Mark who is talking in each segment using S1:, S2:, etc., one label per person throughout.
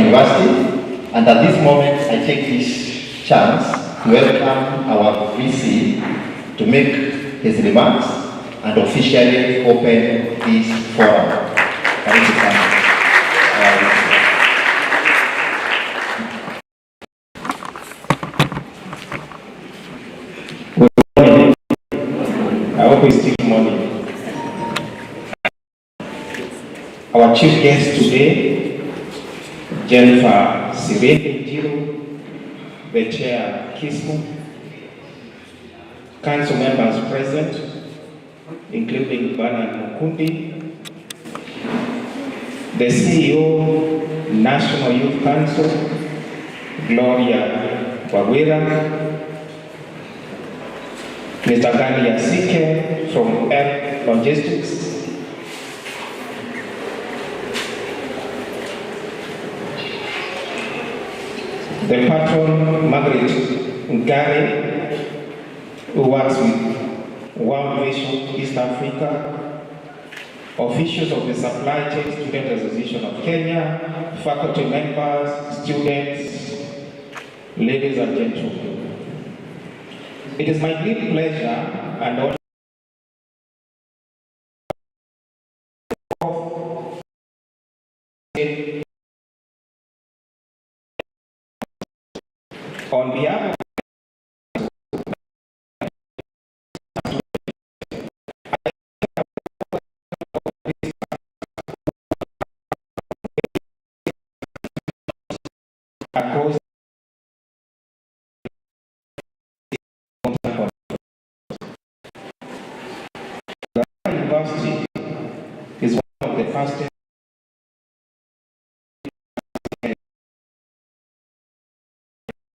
S1: University, and at this moment I take this chance to welcome our VC to make his remarks and officially open this forum. Thank you, sir.
S2: I hope it's still morning. Our chief guest today, Jennifer Sirene, the chair Kismu, council members present, including Bernard Mukundi, the CEO, National Youth Council, Gloria Wawira, Mr. Gani Asike from Air Logistics, the patron Margaret Ngare, who works with World Vision East Africa, officials of the Supply Chain Student Association of Kenya, faculty members, students, ladies and gentlemen. It is my great pleasure and honor on behalf of across the university is one of the fastest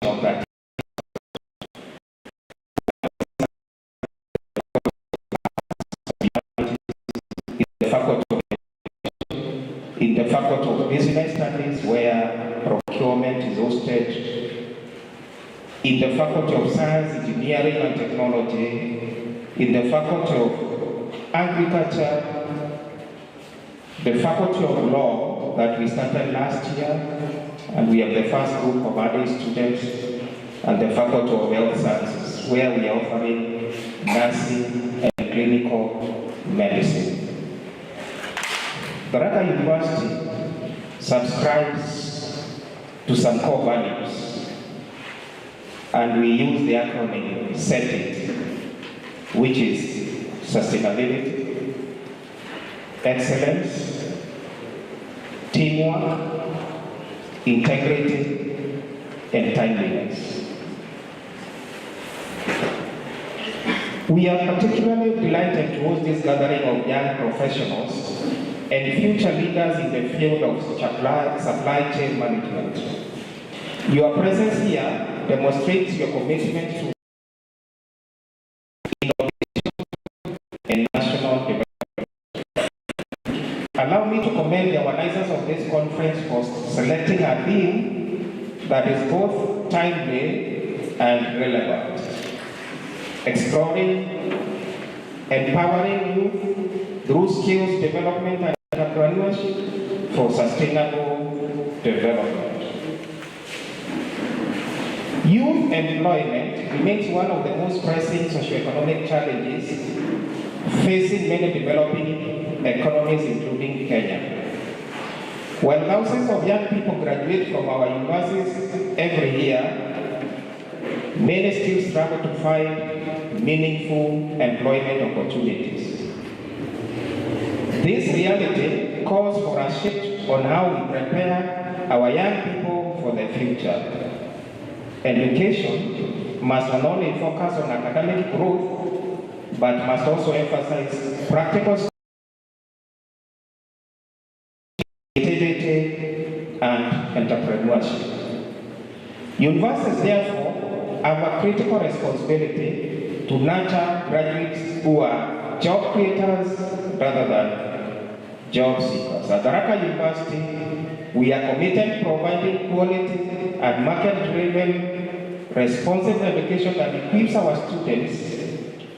S2: of that. In the Faculty of Business Studies, where procurement is hosted, in the Faculty of Science, Engineering and Technology, in the Faculty of Agriculture, the Faculty of Law that we started last year, and we have the first group of adult students, and the Faculty of Health Sciences, where we are offering nursing and clinical medicine. Baraka University subscribes to some core values, and we use the acronym SETIT, which is sustainability, excellence, teamwork, integrity, and timeliness. We are particularly delighted to host this gathering of young professionals and future leaders in the field of supply chain management. Your presence here demonstrates your commitment to innovation and national development. Allow me to commend the organizers of this conference for selecting a theme that is both timely and relevant. Exploring, empowering youth through skills development and entrepreneurship for sustainable development. Youth employment remains one of the most pressing socioeconomic challenges facing many developing economies, including Kenya. While thousands of young people graduate from our universities every year, many still struggle to find meaningful employment opportunities. This reality calls for a shift on how we prepare our young people for the future. Education must not only focus on academic growth, but must also emphasize practical creativity and entrepreneurship. Universities, therefore, have a critical responsibility to nurture graduates who are job creators rather than job seekers. At Baraka University, we are committed to providing quality and market-driven, responsive education that equips our students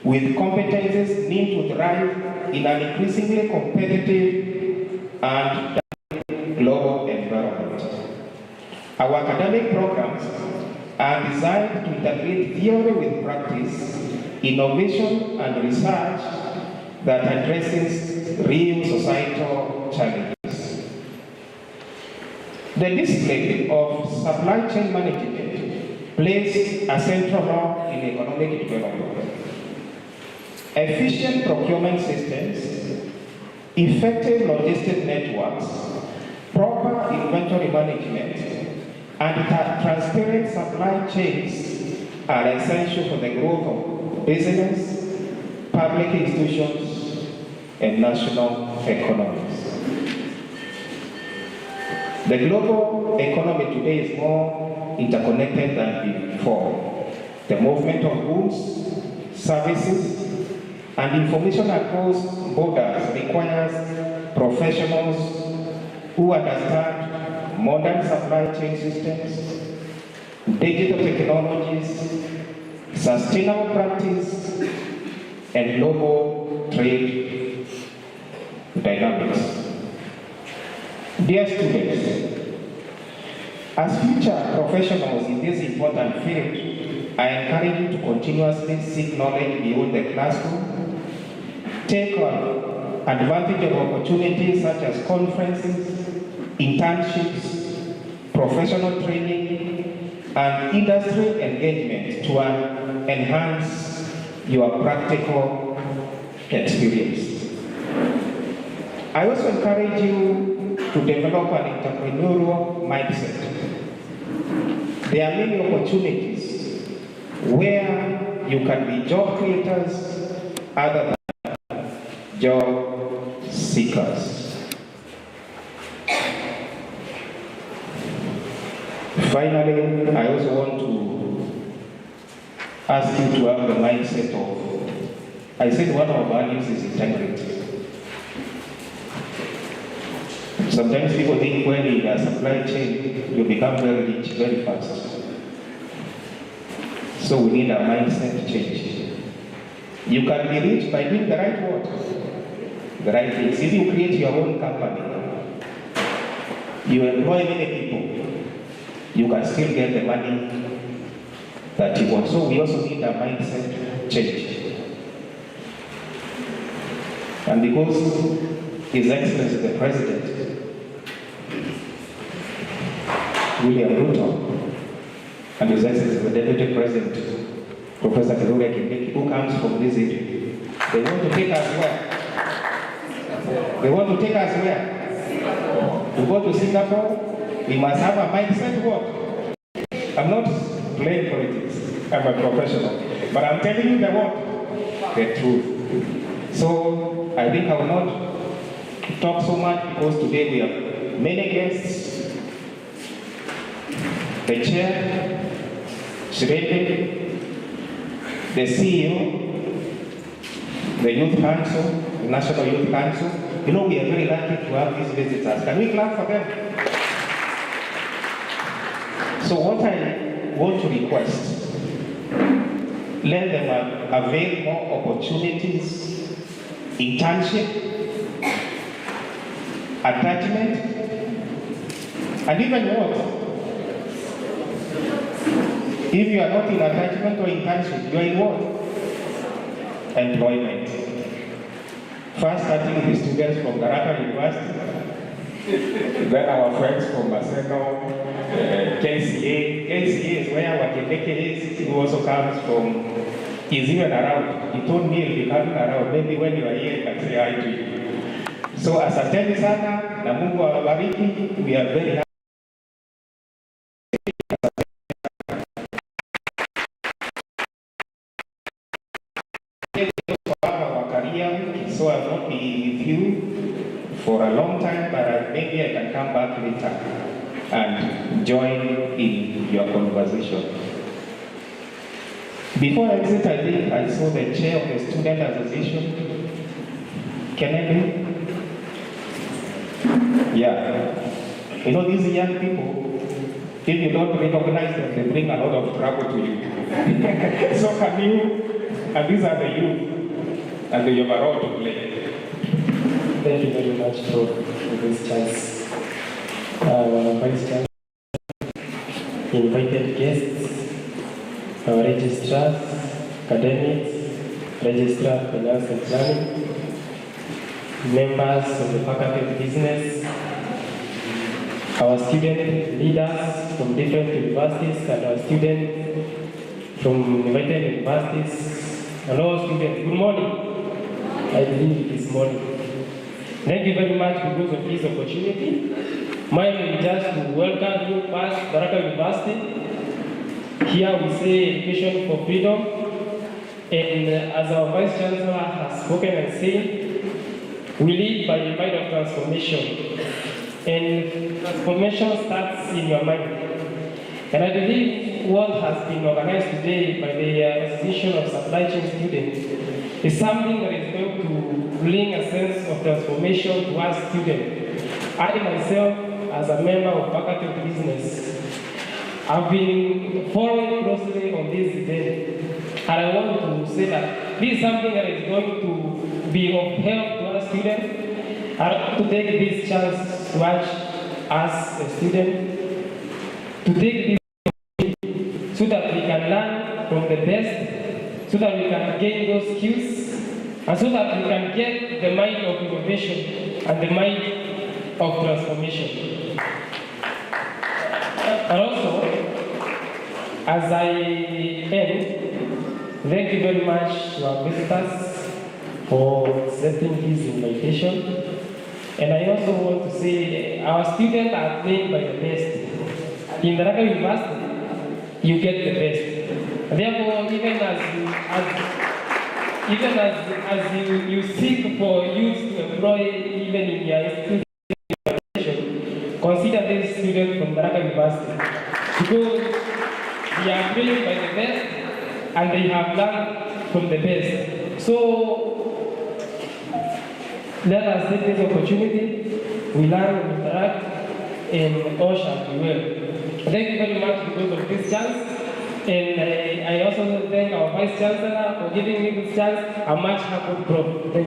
S2: with competencies needed to thrive in an increasingly competitive and global environment. Our academic programs are designed to integrate theory with practice, innovation and research that addresses real societal challenges. The discipline of supply chain management plays a central role in economic development. Efficient procurement systems, effective logistic networks, proper inventory management, and transparent supply chains are essential for the growth of business, public institutions, and national economies. The global economy today is more interconnected than before. The movement of goods, services, and information across borders requires professionals who understand modern supply chain systems, digital technologies, sustainable practice, and global trade dynamics. Dear students, as future professionals in this important field, I encourage you to continuously seek knowledge beyond the classroom, take advantage of opportunities such as conferences, internships, professional training, and industry engagement to enhance your practical experience. I also encourage you to develop an entrepreneurial mindset. There are many opportunities where you can be job creators other than job seekers. Finally, I also want to ask you to have the mindset of, I said one of our values is integrity. Sometimes people think when in a supply chain, you become very rich very fast. So we need a mindset change. You can be rich by doing the right work, the right things. If you create your own company, you employ many people, you can still get the money that you want. So we also need a mindset change. And because His Excellency the President, William Ruto, and His Excellency the Deputy President, Professor Kithure Kindiki, who comes from this area, they want to take us where? They want to take us where? To go to Singapore? We must have a mindset what? I'm not playing politics, I'm a professional. But I'm telling you the what? The truth. So I think I will not talk so much because today we have many guests. The chair, Shirede, the CEO, the Youth Council, the National Youth Council. You know, we are very lucky to have these visitors. Can we clap for them? So what I want to request, let them avail more opportunities, internship, attachment, and even what? If you are not in attachment or internship, you are in what? Employment. First starting with the students from Garaka University, then our friends from Maseno, KCA. KCA is where Wakendeke is. He also comes from, he's even around. He told me he'll be coming around. Maybe when you are here, he can say hi to you. So asanteni sana, na Mungu awabariki. We are very happy. So I'll not be with you for a long time, but maybe I can come back later and join in your conversation. Before I exit, I think I saw the chair of the Student Association, Kennedy. Yeah. You know, these young people, if you don't recognize them, they bring a lot of trouble to you. So can you, and these are the youth, and they have a role to play.
S3: Thank you very much for this chance. Vice Chancellor, invited guests, our registrars, academics, registrar of finance and planning, members of the faculty of business, our student leaders from different universities, and our students from invited universities, and all students. Good morning. I believe it is morning. Thank you very much because of this opportunity. My name is just to welcome you past Baraka University. Here we say education for freedom. And as our Vice Chancellor has spoken and said, we lead by the mind of transformation. And transformation starts in your mind. And I believe what has been organized today by the Association of Supply Chain Students is something that is going to bring a sense of transformation to our students. I myself, as a member of Faculty of Business, I've been following closely on this event, and I want to say that this is something that is going to be of help to our students. I want to take this chance to urge us as students to take this so that we can learn from the best, so that we can gain those skills, and so that we can get the mind of innovation and the mind of transformation. And also, as I end, thank you very much to our visitors for accepting this invitation. And I also want to say our students are trained by the best. In Baraka University, you get the best. Therefore, even as you seek for youth to employ even in your institution, consider these students from Baraka University because they are trained by the best and they have learned from the best. So let us take this opportunity. We learn, we interact, and all shall be well. Thank you very much because of this chance. And I also thank our Vice Chancellor for giving me this chance. I'm much happy, Prof. Thank you.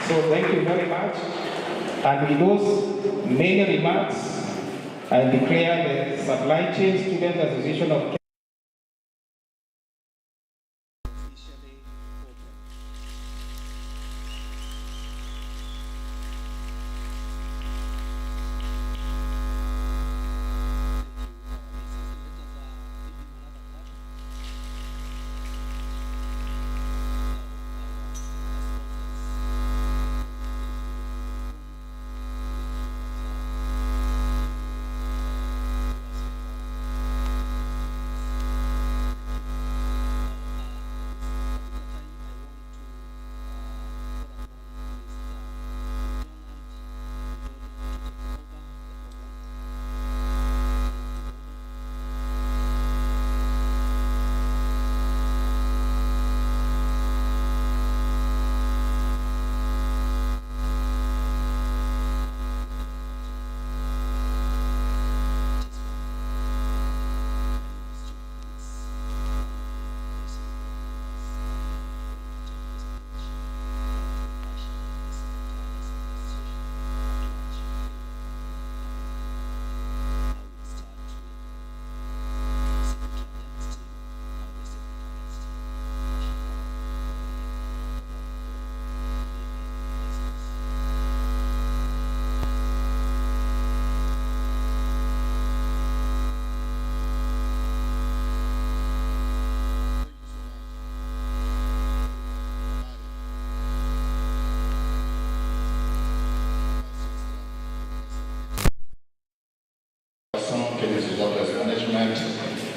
S2: So thank you very much. And with those many remarks, I declare the Supply Chain Student Association of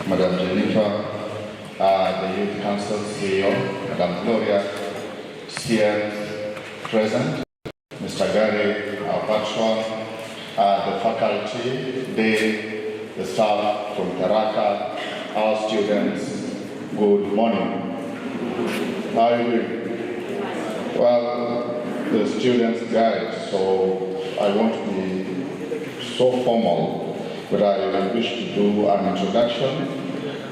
S1: Madam Jennifer, the Youth Council CEO, Madam Gloria, CN present, Mr. Gary, our patron, the faculty, the staff from Taraka, our students, good morning. How are you doing? Well, the students guide, so I won't be so formal, but I wish to do an introduction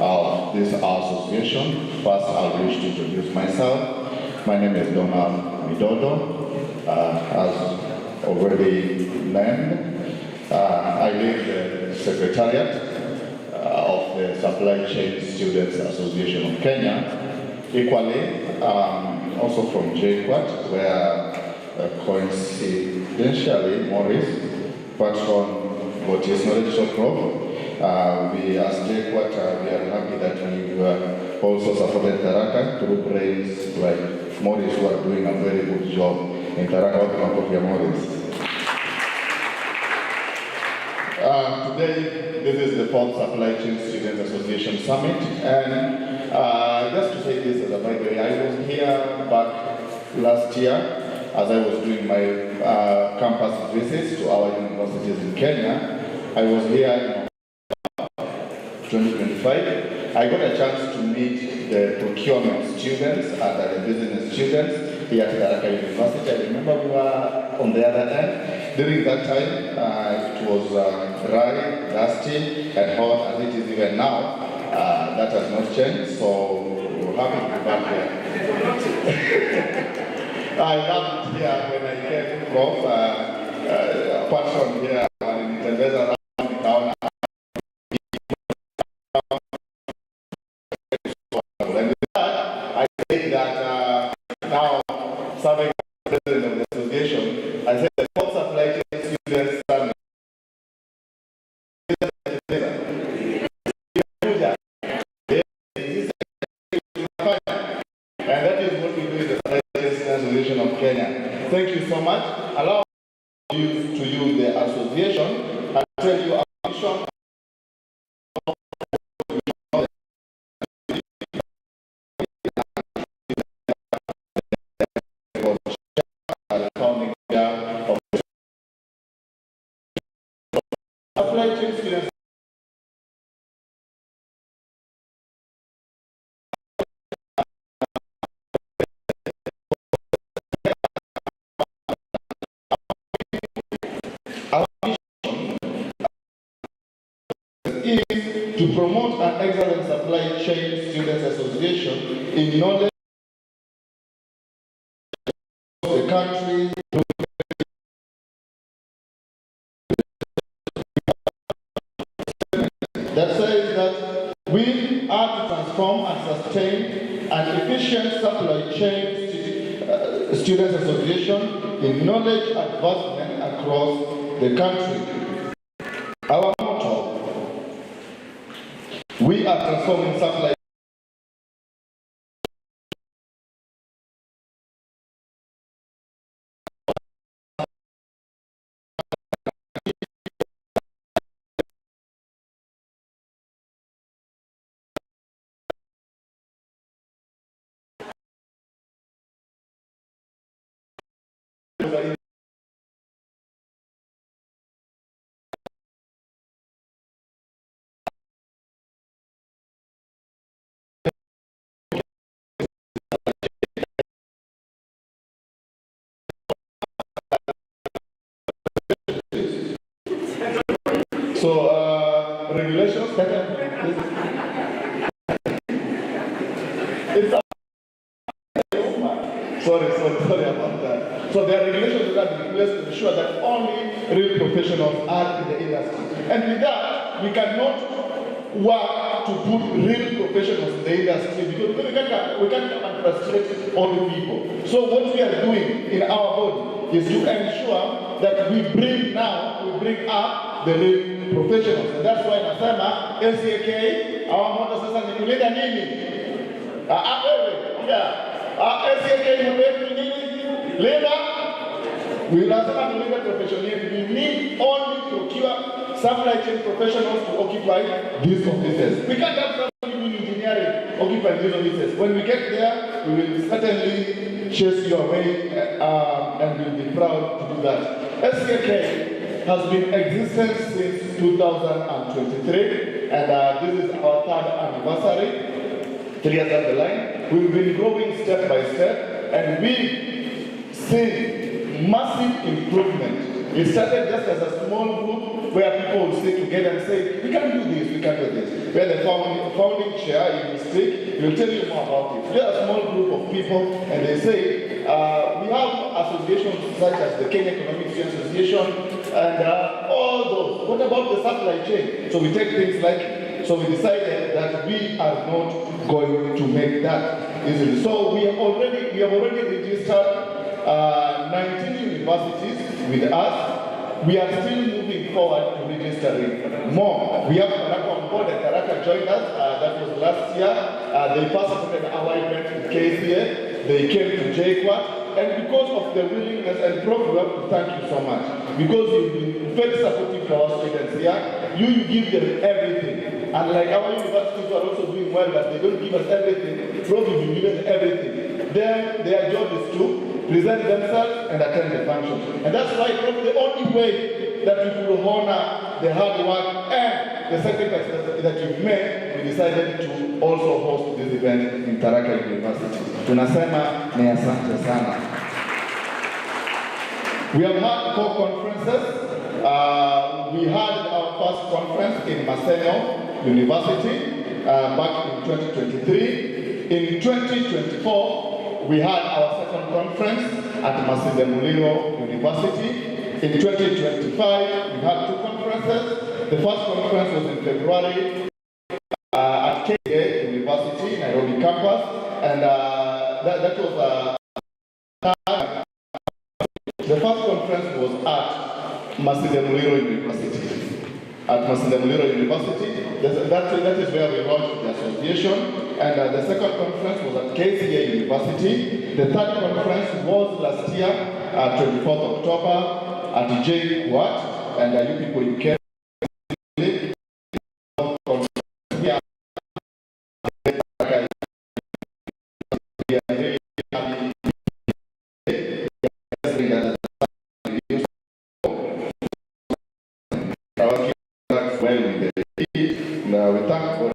S1: of this association. First, I wish to introduce myself. My name is Donald Midodo. As already named, I
S4: I lead the Secretariat of the Supply Chain Students Association of Kenya. Equally, also from JQuat, where coincidentally Maurice, but from what is knowledge of Prof, we as JQuat, we are happy that we also supported Tharaka through brains like Maurice, who are doing a very good job in Tharaka. Maurice. Today, this is the 4th Supply Chain Students Association Summit, and just to say this as a by the way, I was here back last year as I was doing my campus visits to our universities in Kenya. I was here in 2025. I got a chance to meet the procurement students and the business students here at Tharaka University. I remember we were on the other end. During that time, it was dry, dusty, and hot as it is even now. That has not changed, so we're happy to be back here. I loved it here when I came from, apart from here, in the around the town. I think that now, serving as president of the association, I said the top supply chain students summit. And that is what we do in the Supply Chain Association of Kenya. Thank you so much. Allow you to use the association and tell you our mission. Supply chain students. Our mission is to promote an excellent supply chain students association in knowledge of the country. That says that we are to transform and sustain an efficient supply chain students association in knowledge advancement across the country. Our motto: we are transforming supply. So, regulations sorry about that. So there are regulations that are in place to ensure that only real professionals are in the industry. And with that, we cannot work to put real professionals in the industry because we can't frustrate all the people. So what we are doing in our body is to ensure that we bring up the real professionals. And that's why nasema SCA-K, our motto sasa ni kulinda nini? SCA-K ni nini? Linda. We lazima tulinda professionals. We need only procure supply chain professionals to occupy these offices. We can't have somebody in engineering occupy these offices. When we get there, we will certainly chase you away and we'll be proud to do that. SCA-K has been existent since 2023, and this is our 3rd anniversary. 3 years down the line, we've been growing step by step, and we've seen massive improvement. It started just as a small group where people would sit together and say, we can do this, we can do this. Where the founding chair, you will speak, he will tell you more about it. We are a small group of people, and they say, we have associations such as the Kenya Economic Association, and all those. What about about the supply chain. So we take things like, so we decided that we are not going to make that easily. So we have already registered 19 universities with us. We are still moving forward to registering more. We have Taraka on board, and Taraka joined us. That was last year. They participated in our event in KCA. They came to JQuat. And because of the willingness and Prof, we have to thank you so much. Because you've been very supportive to our students here. You give them everything. And like our universities are also doing well, but they don't give us everything. Prof, you've been given everything. Their job is to present themselves and attend the function. And that's why probably the only way that we will honor the hard work and the sacrifices that you've made, we decided to also host this event in Taraka University. Tunasema ni asante sana. We have had 4 conferences. We had our first conference in Maseno University back in 2023. In 2024, we had our second conference at Masinde Muliro University. In 2025, we had 2 conferences. The first conference was in February at KA University, Nairobi campus, and that was the first conference was at Masinde Muliro University. At Masinde Muliro University, that is where we launched the association. And the second conference was at KCA University. The third conference was last year, 24th October, at JQuat. And you people, you can we thank for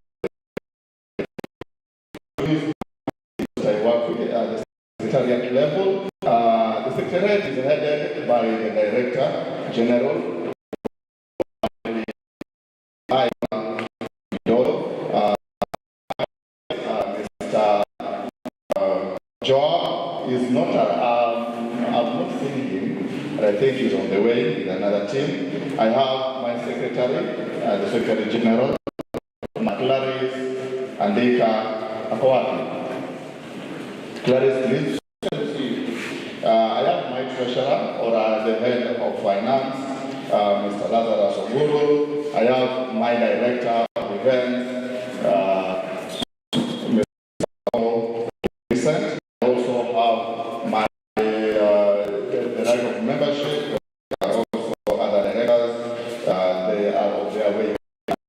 S4: I work with the secretariat level. The secretariat is headed by the Director General. Mr. Job is not I've not seen him, but I think he's on the way with another team. I have my secretary, the Secretary General, Clarice Andeka Akawati. Clarice, please. I have my treasurer, or the head of finance, Mr. Lazarus Oguru. I have my director of events, Mr. Vincent. I also have my the right of membership. Also other directors. They are of their way.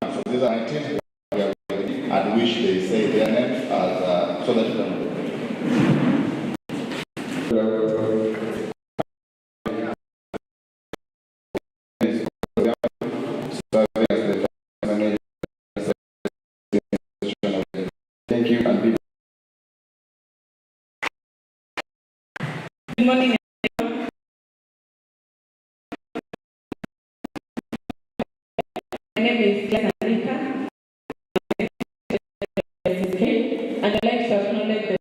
S4: So these are 19. And wish they say their names as so that you can. Thank you and be.
S5: Good morning. My name is Anita. And I'd like to acknowledge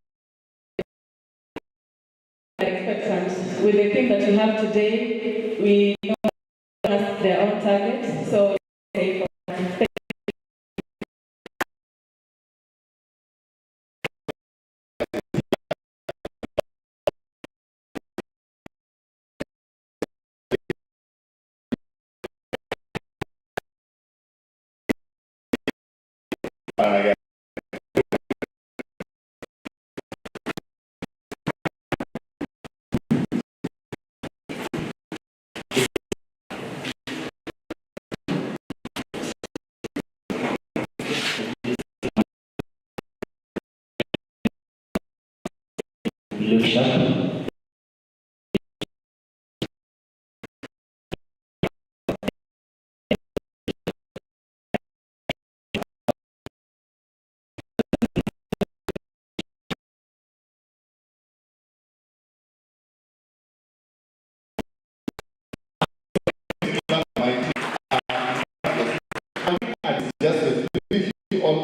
S5: the expectations. With the thing that we have today, we know that's their own target. So
S6: look sharp.
S4: Just all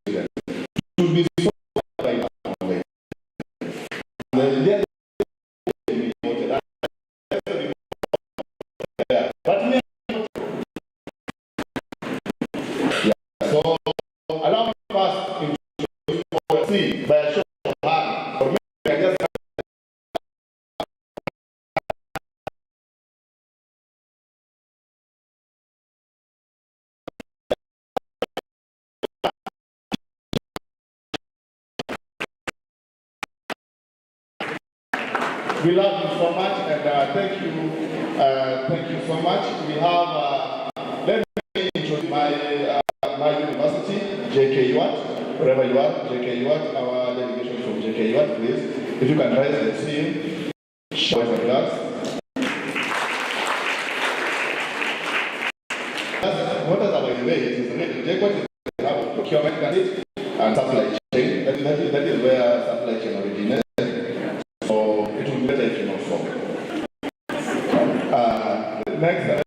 S4: students. We love you so much, and thank you so much. We have, let me introduce my university, JKUAT, wherever you are, JKUAT, our delegation from JKUAT, please. If you can rise and see, show us a glass. What is our way? It is really JKUAT is have procurement and supply chain. That is where supply chain originates. So it will be better if you know so. Next, I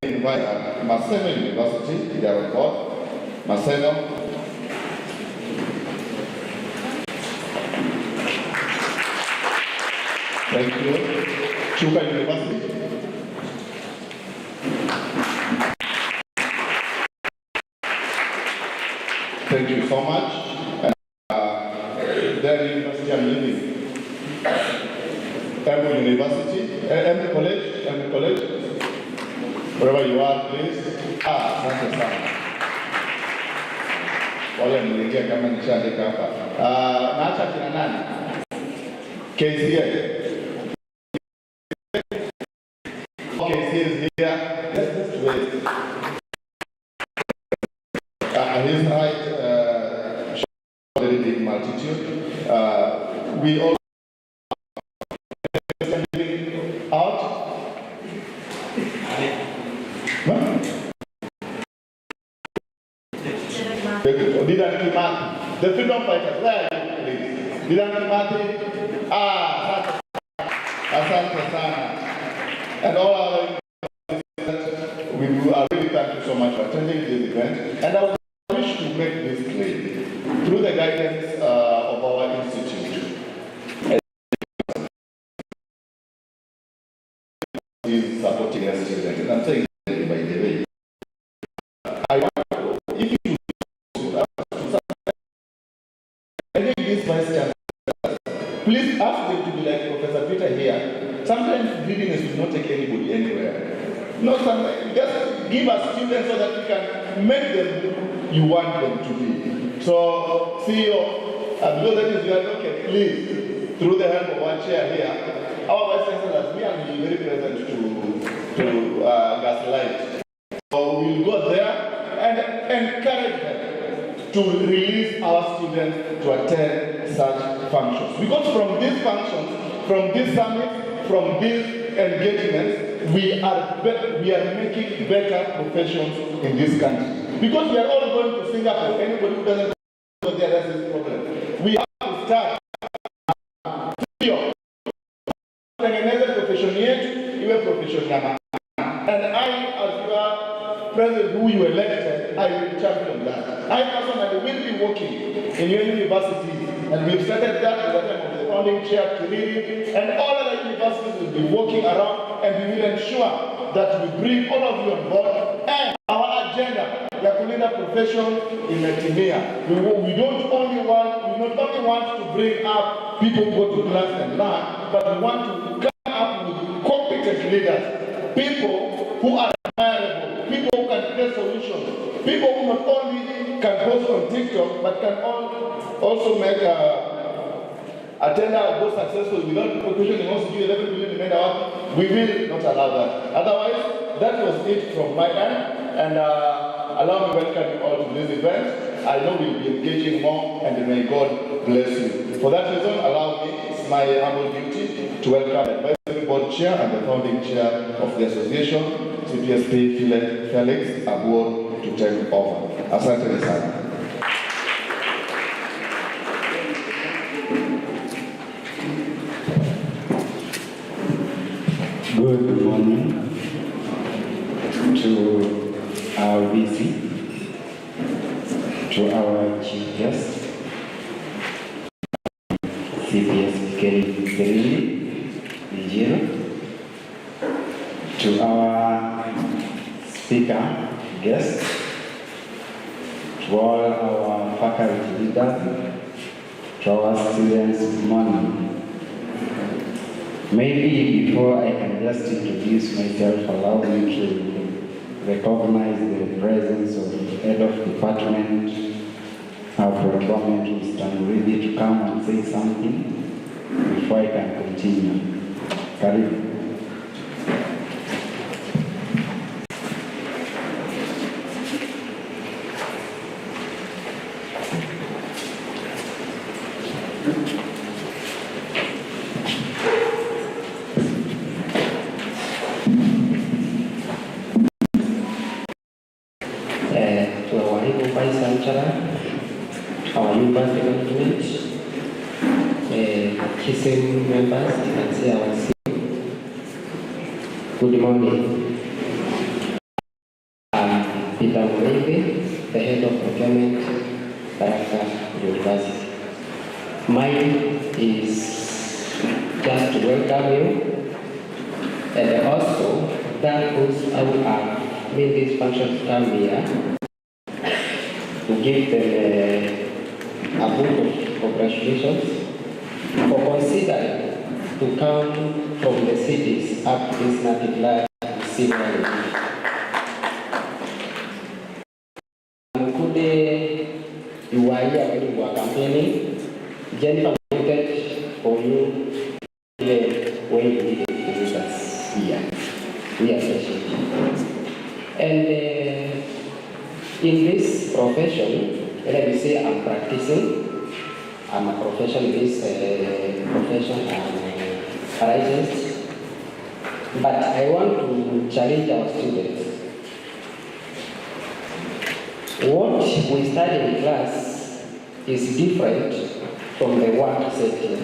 S4: invite Maseno University, they are on board. Maseno. Thank you. Chuka University. Thank you so much. Their university I'm leaving. Emory University, Emory College, wherever you are, please. Asante sana. Wale mlekea kama nishaandika hapa. Naacha kina nani? KCA. KCA is here. Let's wait. His height, very big multitude. We all out. Didan Kimathi, the freedom fighters, where are you, please? Didan Kimathi, asante sana. And all our we are really thank you so much for attending this event. And I wish to make this clear through the guidance of our institute. Is supporting our students. And I'm saying it by the way. I want, if you this vice chancellor, please ask them to be like Professor Peter here. Sometimes greediness will not take anybody anywhere. No, sometimes just give us students so that we can make them you want them to be. So, CEO, because that is your advocate, please, through the help of one chair here, our vice chancellors, we are very present to gaslight. So we'll go there and encourage them to release our students to attend such functions. Because from these functions, from this summit, from these engagements, we are making better professions in this country. Because we are all going to Singapore. Anybody who doesn't go there, that's his problem. We have to start. Tengeneza profession yetu iwe profession ya maana. And I, as your president who you elected, I will champion that. I personally will be working in your universities, and we've started that at the time of the founding chair, Kiriri, and all other universities will be working around, and we will ensure that we bring all of you on board, and our agenda, the kulinda profession imetimia. We not only want to bring up people who go to class and learn, but we want to come up with competent leaders, people who are admirable, people who can create solutions, people who not only can post on TikTok, but can also make attender go successful without questioning also do 11 billion in Medawa. We will not allow that. Otherwise, that was it from my end. And allow me to welcome you all to this event. I know we'll be engaging more, and may God bless you. For that reason, allow me, it's my humble duty to welcome the advisory board chair and the founding chair of the association, CPSP Felix Abuor, to take over. Asante sana.
S7: Good morning to our VC, to our chief guest, CPSA-K to our speaker guest, to all our faculty leaders, to our students, good morning. Maybe before I can just introduce myself, allow me to recognize the presence of the head of department, our procurement, Mr. Muridi, to come and say something before I can continue. Karibu.
S6: To our Honorable Vice Chancellor, our university management, KISM members, you can see our CEO. Good morning. I'm Peter Mulebe, the head of procurement director university. Mine is just to welcome you and also thank those who have made this function to come here to give them a vote of congratulations for considering to come from the cities up to this native land to receive money. Today, you are here when you were campaigning. Jennifer voted for you when you needed to visit us here. We appreciate it. And in this profession, let me say I'm practicing. I'm a profession, this profession, I'm a hygienist. But I want to challenge our students. What we study in class is different from the work setting.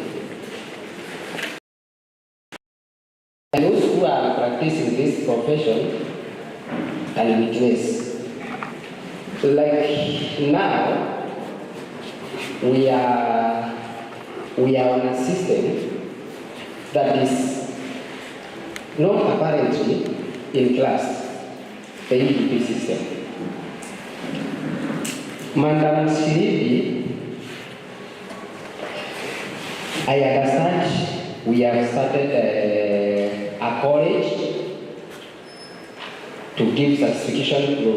S6: And those who are practicing this profession can witness. Like now, we are on a system that is not apparently in class, the EDP system. Madam Shiribi, I understand we have started a college to give certification to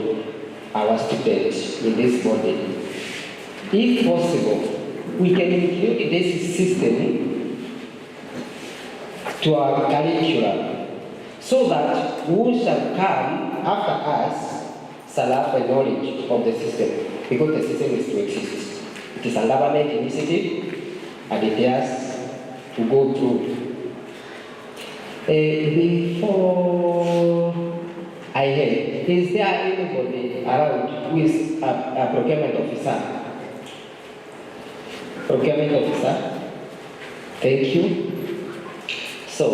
S6: our students in this body. If possible, we can include this system to our curriculum so that who shall come after us shall have a knowledge of the system, because the system is to exist. It is a government initiative and it has to go through. Before I head, is there anybody around who is a procurement officer? Procurement officer? Thank you. So,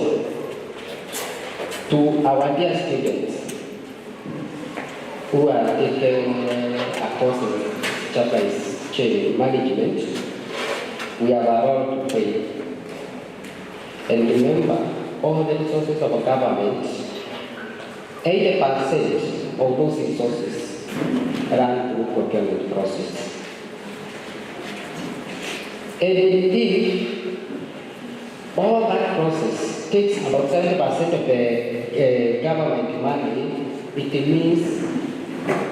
S6: to our dear students who are taking a course in Japanese training management, we have a role to play. And remember, all the resources of a government, 80% of those resources run through procurement process. And if all that process takes about 70% of the government money, it means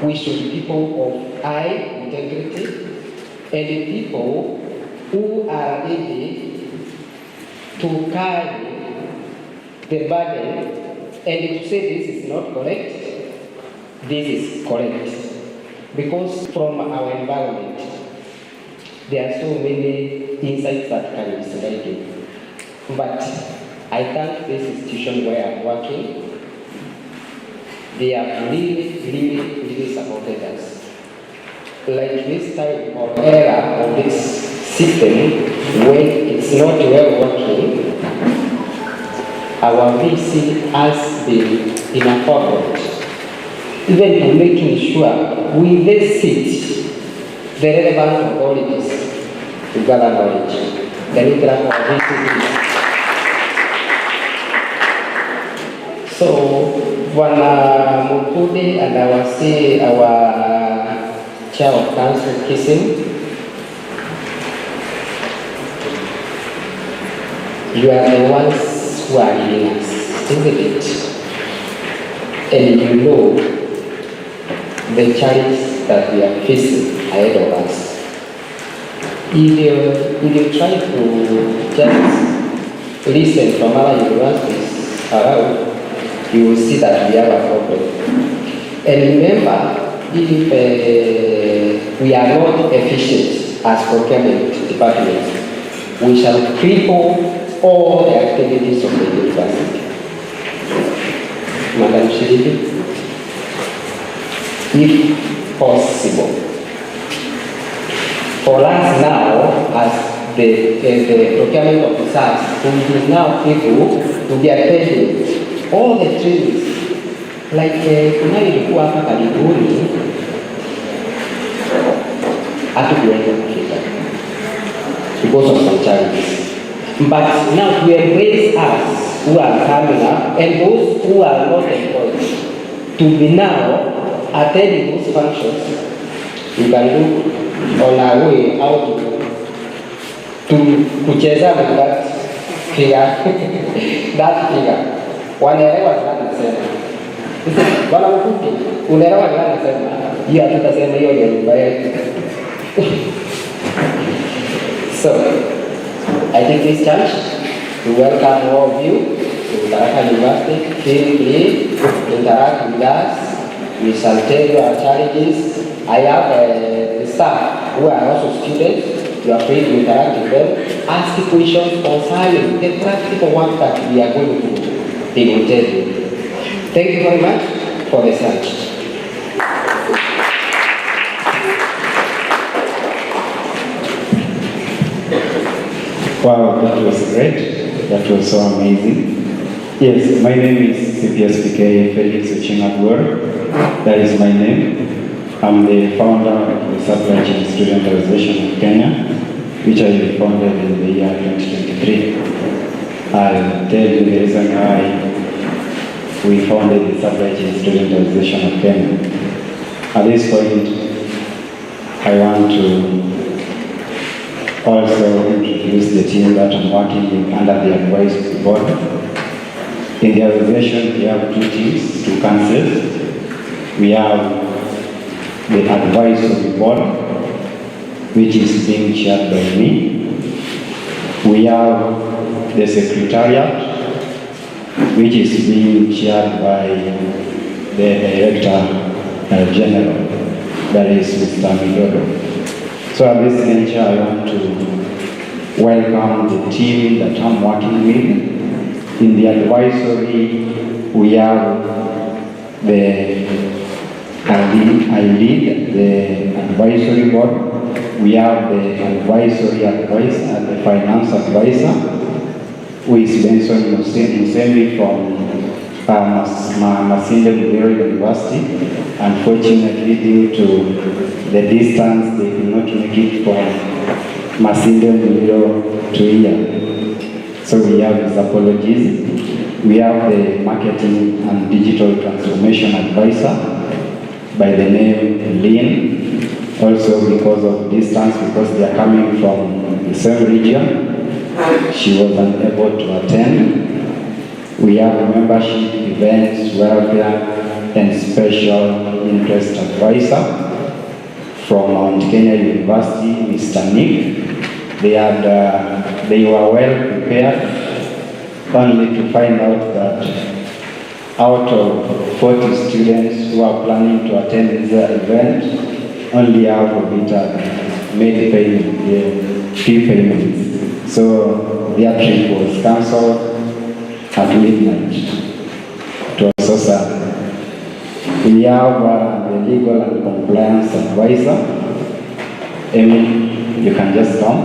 S6: we should be people of high integrity and people who are ready to carry the burden and to say this is not correct, this is correct. Because from our environment, there are so many insights that can be misguided. But I thank this institution where I'm working. They have really supported us. Like this type of era of this system, when it's not well working, our VC has been in a forward, even to making sure we then sit the relevant authorities to gather knowledge. The leader of VC. So, Bwana Mukude and our chair of council, Kisim, you are the ones who are leading us, isn't it? And you know the challenge that we are facing ahead of us. If you try to just listen from other universities, around, you will see that we have a problem. And remember, if we are not efficient as procurement department, we shall cripple all the activities of the university. Madam Shirifi, if possible, for us now, as the procurement officers, who is now able to be attending all the trainings, like kunayo ilikuwa hapa karibuni, hatukuweza kufika because of some challenges. But now to embrace us who are coming up and those who are not employed to be now attending those functions, you can look on our way out to kucheza with that figure. That figure. Wanaelewa tunasema. Bwana mfupi, unaelewa tunasema. Hiyo hatutasema hiyo ni nyumba yetu. So, I take this chance to welcome all of you to Tharaka University. Feel free to interact with us. We shall tell you our challenges. I have staff who are also students. You are free to interact with them. Ask questions concerning the practical work that we are going to do. They will tell you. Thank you very much for the search.
S7: Wow, that was great. That was so amazing. Yes, my name is SCSA-K Felix Ochinagwar. That is my name. I'm the founder of the Supply Chain Student Association of Kenya, which I founded in the year 2023. I'll tell you the reason why we founded the Supply Chain Student Association of Kenya. At this point, I want to also introduce the team that I'm working with under the advisory board. In the organization, we have two teams, two councils. We have the advisory board, which is being chaired by me. We have the secretariat, which is being chaired by the Director General, that is Mr. Midodo. So at this juncture, I want to welcome the team that I'm working with. In the advisory, we have I lead the advisory board. We have the advisory advisor and the finance advisor, who is Benson Musemi from Masinde Bureau University. Unfortunately, due to the distance, they could not make it from Masinde Bureau to here. So we have his apologies. We have the marketing and digital transformation advisor by the name Lynn, also because of distance, because they are coming from the same region. She was unable to attend. We have membership, events, welfare, and special interest advisor from Mount Kenya University, Mr. Nick. They were well prepared, only to find out that out of 40 students who are planning to attend this event, only half of it have made fee payments. So their trip was cancelled at midnight. It was so sad. We have the legal and compliance advisor, Emily. You can just come.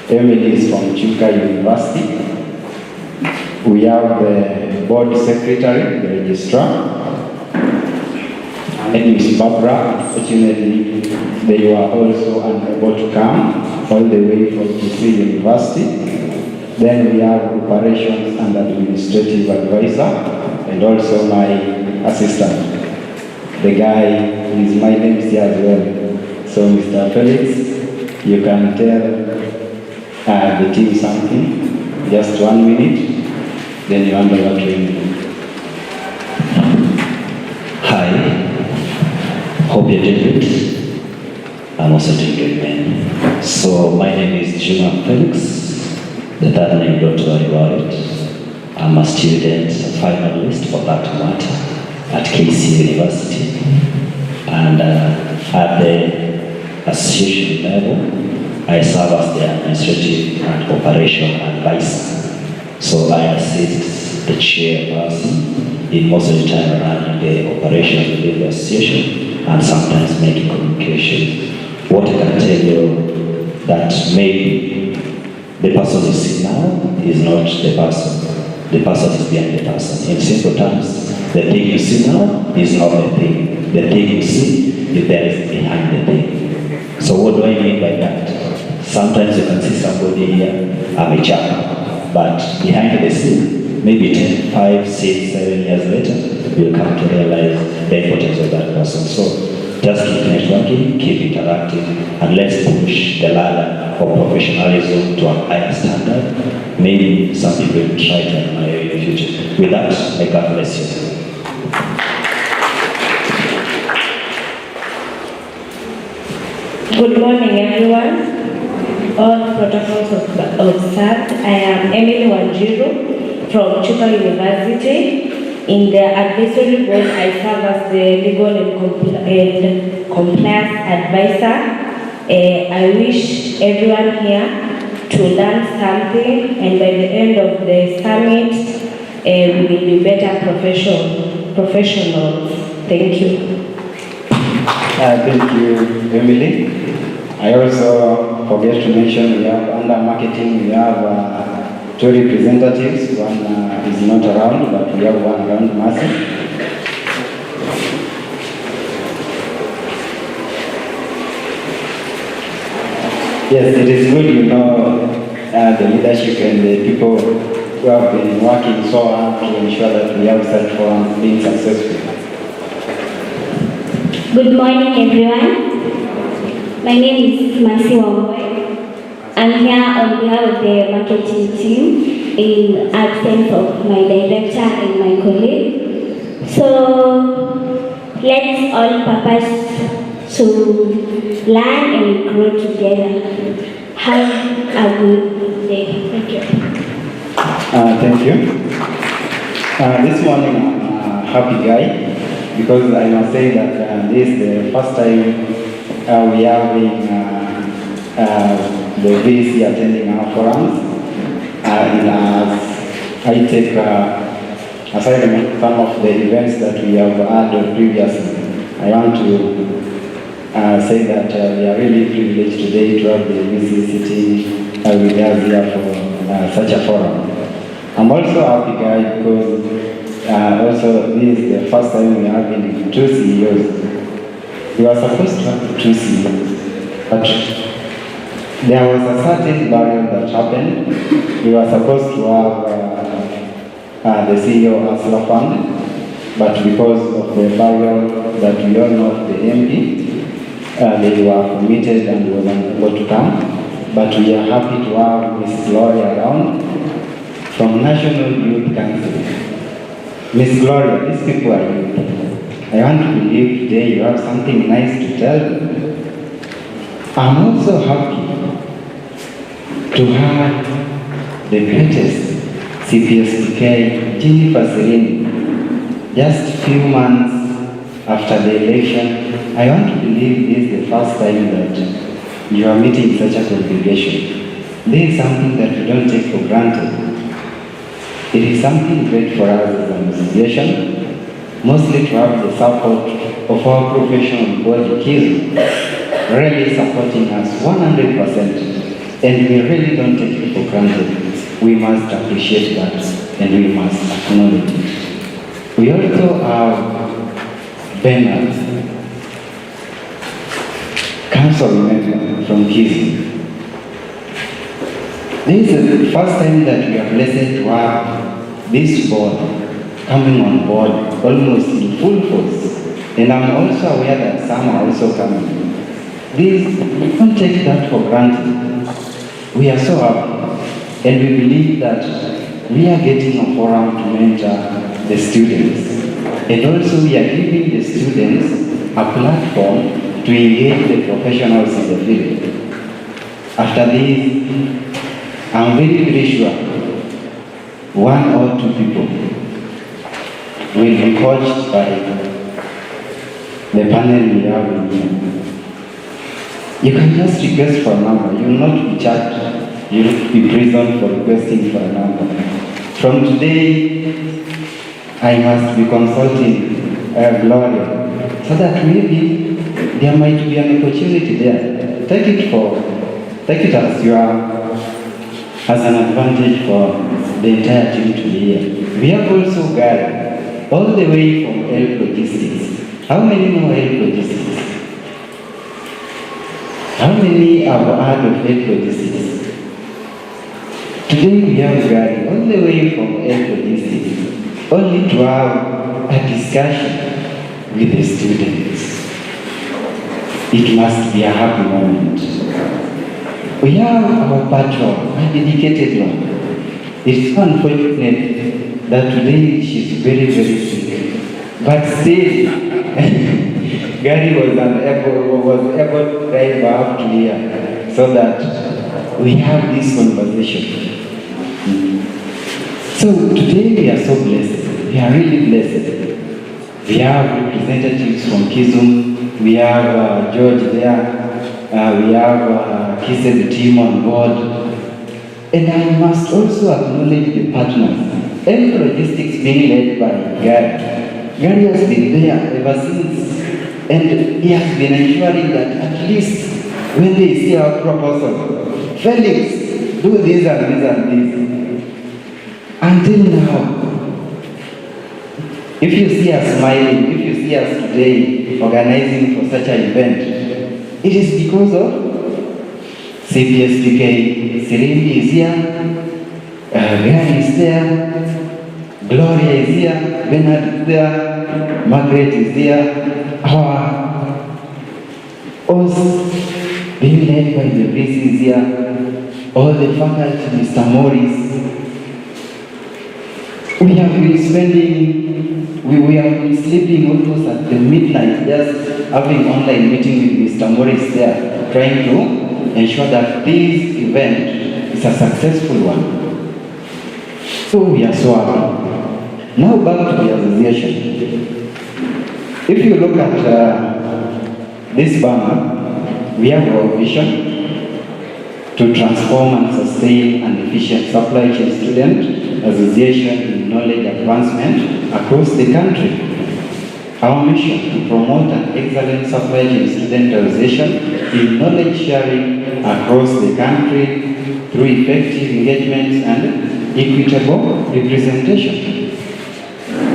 S7: Emily is from Chuka University. We have the board secretary, the registrar, and Ms. Barbara. Unfortunately, they were also unable to come all the way from KC University. Then we have operations and administrative advisor, and also my assistant. The guy is my name here as well. So Mr. Felix, you can tell the team something, just 1 minute. Then you handle our training.
S8: Hi, hope you're doing good. I'm also doing good, man. So my name is Juma Felix. The third name, don't worry about it. I'm a student, a finalist for that matter at KC University. And at the association level, I serve as the administrative and operational advisor. So I assist the chairperson in most of the time running the operation within the association and sometimes making communications. What I can tell you that maybe the person you see now is not the person. The person is behind the person. In simple terms, the thing you see now is not the thing. The thing you see is there is behind the thing. So what do I mean by that? Sometimes you can see somebody here, I'm a chap, but behind the scene, maybe 10, 5, 6, 7 years later, you'll come to realize the importance of that person. So just keep networking, keep interacting, and let's push the ladder of professionalism to a higher standard. Maybe some people will try to admire you in the future. With that, may God bless you.
S9: Good morning, everyone. All protocols observed. I am Emily Wanjiru from Chuka University. In the advisory board, I serve as the legal and compliance advisor. I wish everyone here to learn something, and by the end of the summit, we will be better professionals. Thank you.
S7: Thank you, Emily. I also forget to mention we have under marketing, we have 2 representatives. One is not around, but we have one around, Mercy. Yes, it is good, you know, the leadership and the people who have been working so hard to ensure that we have such forums being successful.
S10: Good morning, everyone. My name is Mercy Wangwe. I'm here on behalf of the marketing team in absence of my director and my colleague. So let's all purpose to learn and grow together. Have a good day. Thank you.
S7: Thank you. This morning I'm a happy guy because I must say that this is the first time we are having the VC attending our forums. And as I take aside from some of the events that we have had previously, I want to say that we are really privileged today to have the VC sitting with us here for such a forum. I'm also a happy guy because also this is the first time we are having 2 CEOs. We were supposed to have 2 CEOs, but there was a certain barrier that happened. We were supposed to have the CEO as a fund, but because of the barrier that we all know, the MP, they were committed and was unable to come. But we are happy to have Miss Gloria around from National Youth Council. Miss Gloria, these people are youth. I want to believe today you have something nice to tell. I'm also happy to have the greatest SCSA-K, Jennifer Serene, just a few months after the election. I want to believe this is the first time that you are meeting such a congregation. This is something that we don't take for granted. It is something great for us as an association, mostly to have the support of our professional body, KISM, really supporting us 100%. And we really don't take it for granted. We must appreciate that and we must acknowledge it. We also have Bernard, council member from KISM. This is the first time that we are blessed to have this board coming on board almost in full force. And I'm also aware that some are also coming. This, we don't take that for granted. We are so happy. And we believe that we are getting a forum to mentor the students. And also we are giving the students a platform to engage the professionals in the field. After this, I'm very, very sure one or two people will be coached by the panel we have in here. You can just request for a number. You will not be charged. You will be prisoned for requesting for a number. From today, I must be consulting Gloria, so that maybe there might be an opportunity there. Take it as an advantage for the entire team to be here. We have also Gary, all the way from Health Logistics. How many know Health Logistics? How many have heard of Health Logistics? Today we have Gary, all the way from Health Logistics, only to have a discussion with the students. It must be a happy moment. We have our patron, a dedicated one. It's unfortunate that today she's very, very sick. But still, Gary was able to drive her up to here so that we have this conversation. So today we are so blessed. We are really blessed. We have representatives from Kizum. We have George there. We have Kised team on board. And I must also acknowledge the partners. Health Logistics being led by Gary. Gary has been there ever since. And he has been ensuring that at least when they see our proposal, Felix, do this and this and this. Until now, if you see us smiling, if you see us today organizing for such an event, it is because of SCSA-K. Serindi is here, Gary is there, Gloria is here, Bernard is there, Margaret is there, our host being led by the Grace is here, all the faculty, Mr. Morris. We have been we have been sleeping almost at the midnight, just having online meeting with Mr. Morris there, trying to ensure that this event is a successful one. So we are so happy. Now back to the association. If you look at this banner, we have our vision to transform and sustain an efficient supply chain student association in knowledge advancement across the country. Our mission to promote an excellent supply chain student association in knowledge sharing across the country through effective engagements and equitable representation.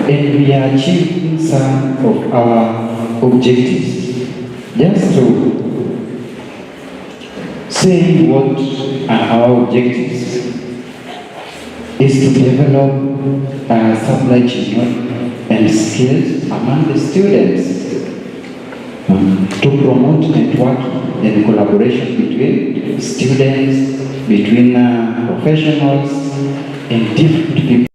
S7: And we are achieving some of our objectives. Just to say what are our objectives is to develop supply chain and skills among the students, to promote networking and collaboration between students, between professionals and different people.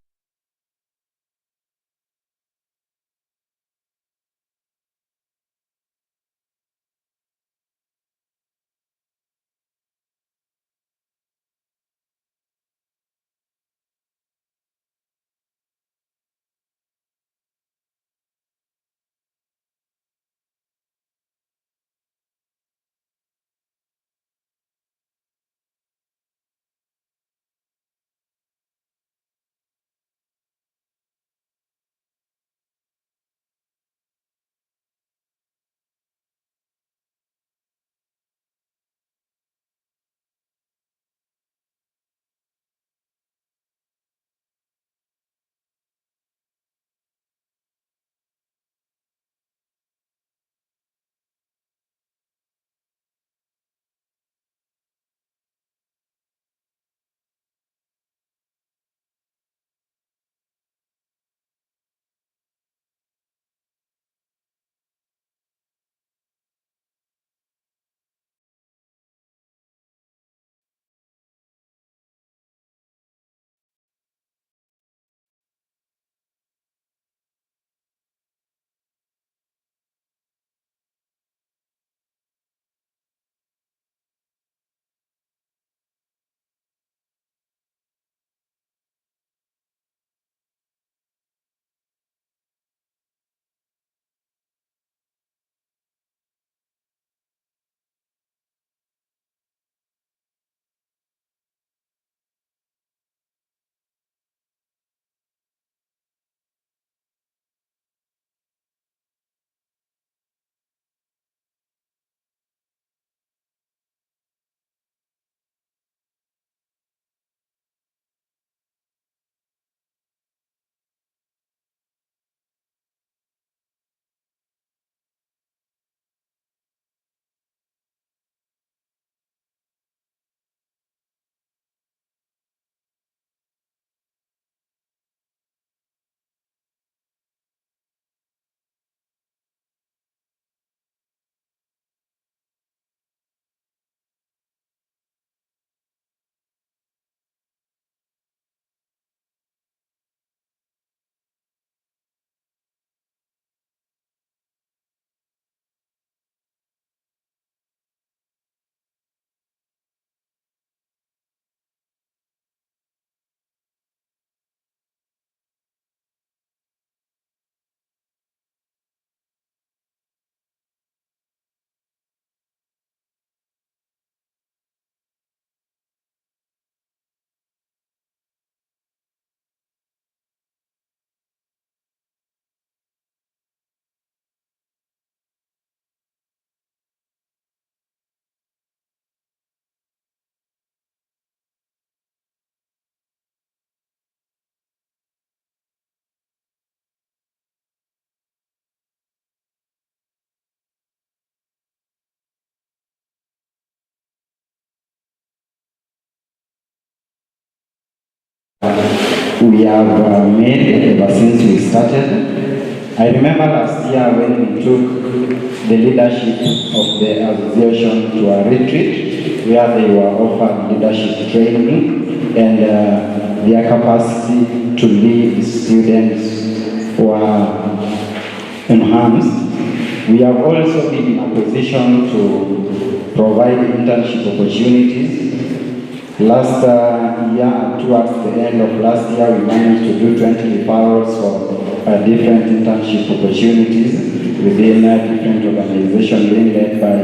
S7: we have made ever since we started. I remember last year when we took the leadership of the association to a retreat where they were offered leadership training and their capacity to lead students were enhanced. We have also been in a position to provide internship opportunities. Last year, towards the end of last year, we managed to do 20 referrals for different internship opportunities within different organizations being led by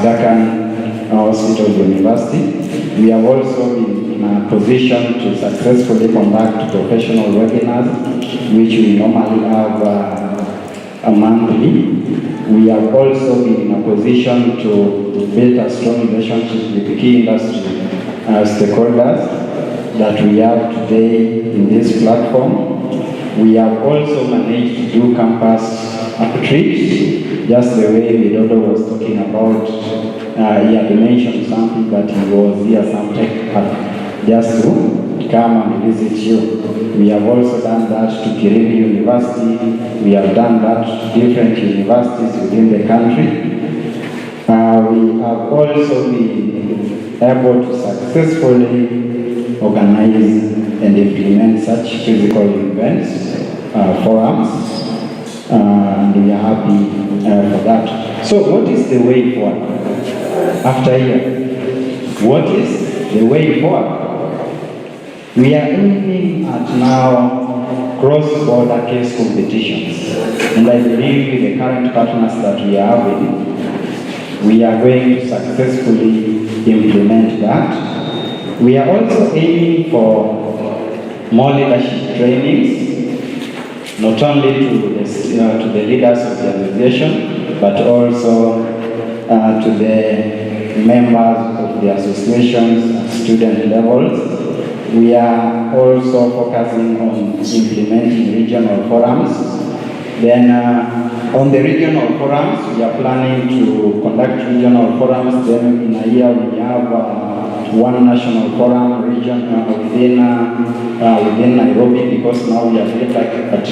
S7: Gakan Hospital University. We have also been in a position to successfully conduct professional webinars, which we normally have monthly. We have also been in a position to build a strong relationship with the key industry stakeholders that we have today in this platform. We have also managed to do campus trips, just the way Widodo was talking about. He had mentioned something that he was here some tech just to come and visit you. We have also done that to Kirimi University. We have done that to different universities within the country. We have also been able to successfully organize and implement such physical events, forums, and we are happy for that. So what is the way forward? After here, what is the way forward? We are aiming at now cross-border case competitions, and I believe with the current partners that we are having, we are going to successfully implement that. We are also aiming for more leadership trainings, not only to the leaders of the association, but also to the members of the associations at student levels. We are also focusing on implementing regional forums. Then on the regional forums, we are planning to conduct regional forums. Then in a year we have one national forum region within Nairobi, because now we are feeling like that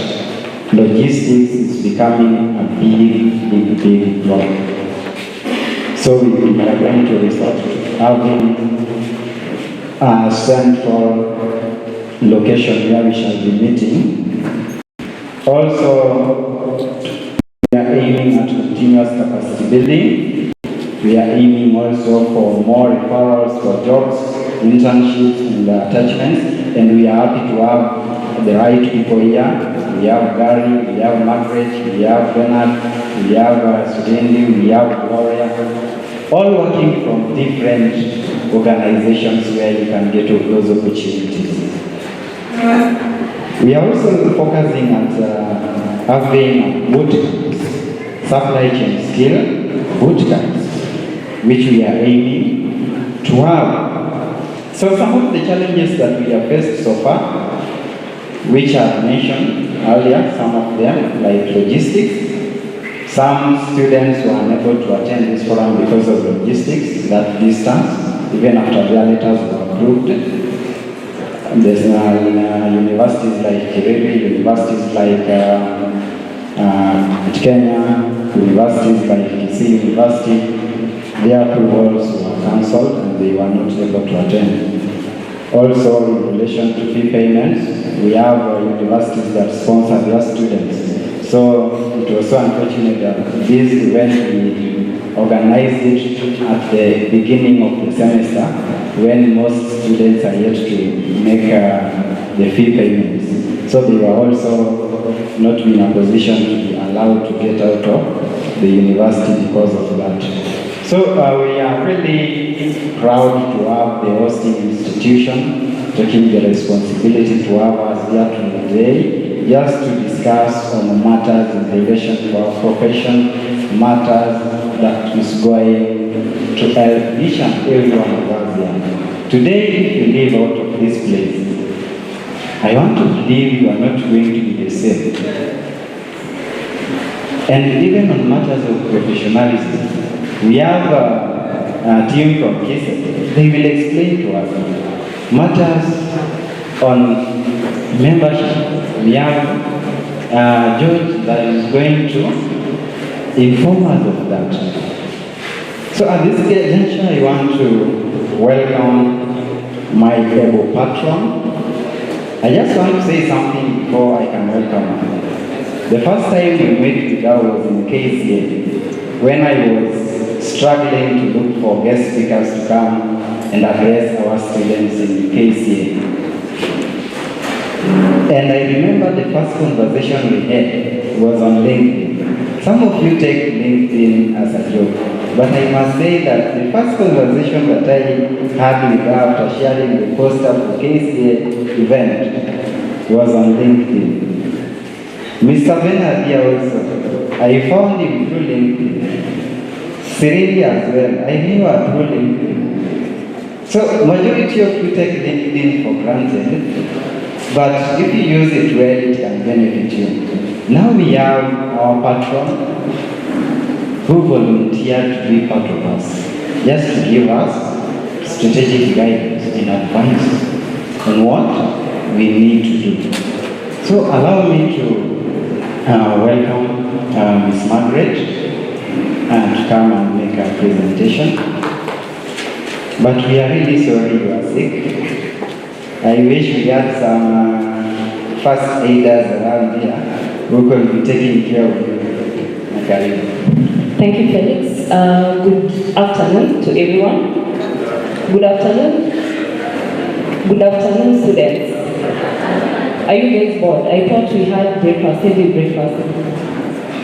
S7: logistics is becoming a big problem. So we are going to resort to having a central location where we shall be meeting. Also, we are aiming at continuous capacity building. We are aiming also for more referrals for jobs, internships, and attachments. And we are happy to have the right people here. We have Gary, we have Margaret, we have Bernard, we have Sudendi, we have Gloria, all working from different organizations where you can get those opportunities. We are also focusing at having bootcamps, supply chain skill bootcamps, which we are aiming to have. So some of the challenges that we have faced so far, which I mentioned earlier, some of them like logistics. Some students were unable to attend this forum because of logistics, that distance, even after their letters were approved. There's universities like Kirebe, universities like Kenya, universities like Kisii University, their approvals were cancelled and they were not able to attend. Also, in relation to fee payments, we have universities that sponsor their students. So it was so unfortunate that this event we organized it at the beginning of the semester, when most students are yet to make the fee payments. So they were also not in a position to be allowed to get out of the university because of that. So we are really proud to have the hosting institution taking the responsibility to have us here today, just to discuss on matters in relation to our profession, matters that is going to help each and every one of us here. Today, if you leave out of this place, I want to believe you are not going to be the same. And even on matters of professionalism, we have a team from KISA. They will explain to us matters on membership, we have George that is going to inform us of that. So at this juncture, I want to welcome my able patron. I just want to say something before I can welcome her. The first time we met with her was in KCA, when I was struggling to look for guest speakers to come and address our students in KCA. And I remember the first conversation we had was on LinkedIn. Some of you take LinkedIn as a joke, but I must say that the first conversation that I had with her after sharing the poster for KCA event was on LinkedIn. Mr. Bernard here also, I found him through LinkedIn. Sereni as well, I knew her through LinkedIn. So majority of you take LinkedIn for granted, but if you use it well, it can benefit you. Now we have our patron who volunteered to be part of us, just to give us strategic guidance and advice on what we need to do. So allow me to welcome Ms. Margaret to come and make a presentation. But we are really sorry you are sick. I wish we had some first aiders around here who could be taking care of you.
S5: Thank you, Felix. Good afternoon to everyone. Good afternoon. Good afternoon, students. Are you guys bored? I thought we had breakfast, heavy breakfast.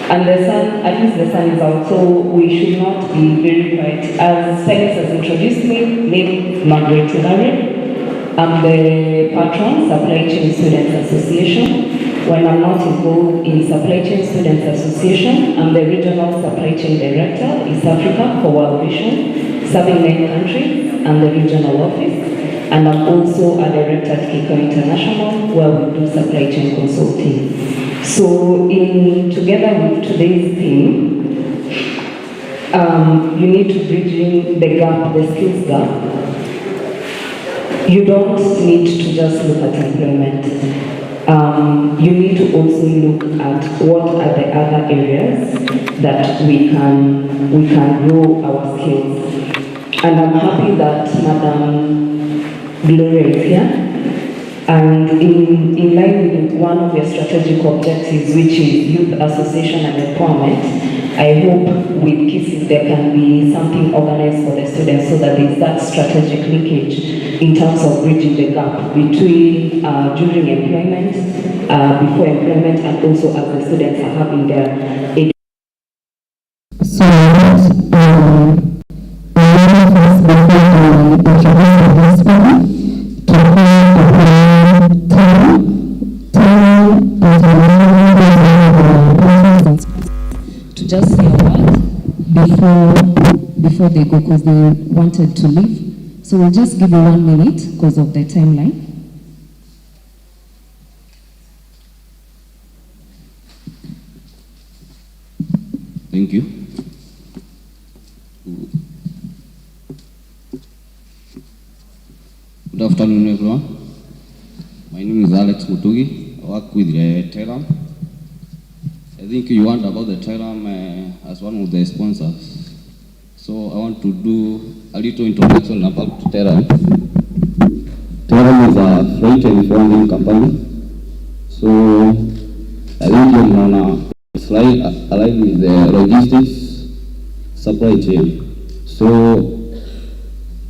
S5: And the sun, at least the sun is out, so we should not be very quiet. As Felix has introduced me, name is Margaret Tulare. I'm the patron, Supply Chain Students Association. When I'm not involved in Supply Chain Students Association, I'm the Regional Supply Chain Director, East Africa for World Vision, serving 9 countries and the regional office. And I'm also a director at Kiko International, where we do supply chain consulting. So together with today's theme, you need to bridge in the gap, the skills gap. You don't need to just look at employment. You need to also look at what are the other areas that we can grow our skills. And I'm happy that Madam Gloria is here. And in line with one of your strategic objectives, which is youth association and empowerment, I hope with KISS there can be something organized for the students so that there is that strategic linkage in terms of bridging the gap between during employment, before employment, and also as the students are having their
S11: to just say a word before they go, because they wanted to leave. So we'll just give you 1 minute because of the timeline.
S12: Thank you. Good afternoon, everyone. My name is Alex Mutugi. I work with the TERAM. I think you want about the TERAM as one of the sponsors. So I want to do a little introduction about TERAM. TERAM is a freight and forwarding company. So I think you're on a slide aligned with the logistics supply chain. So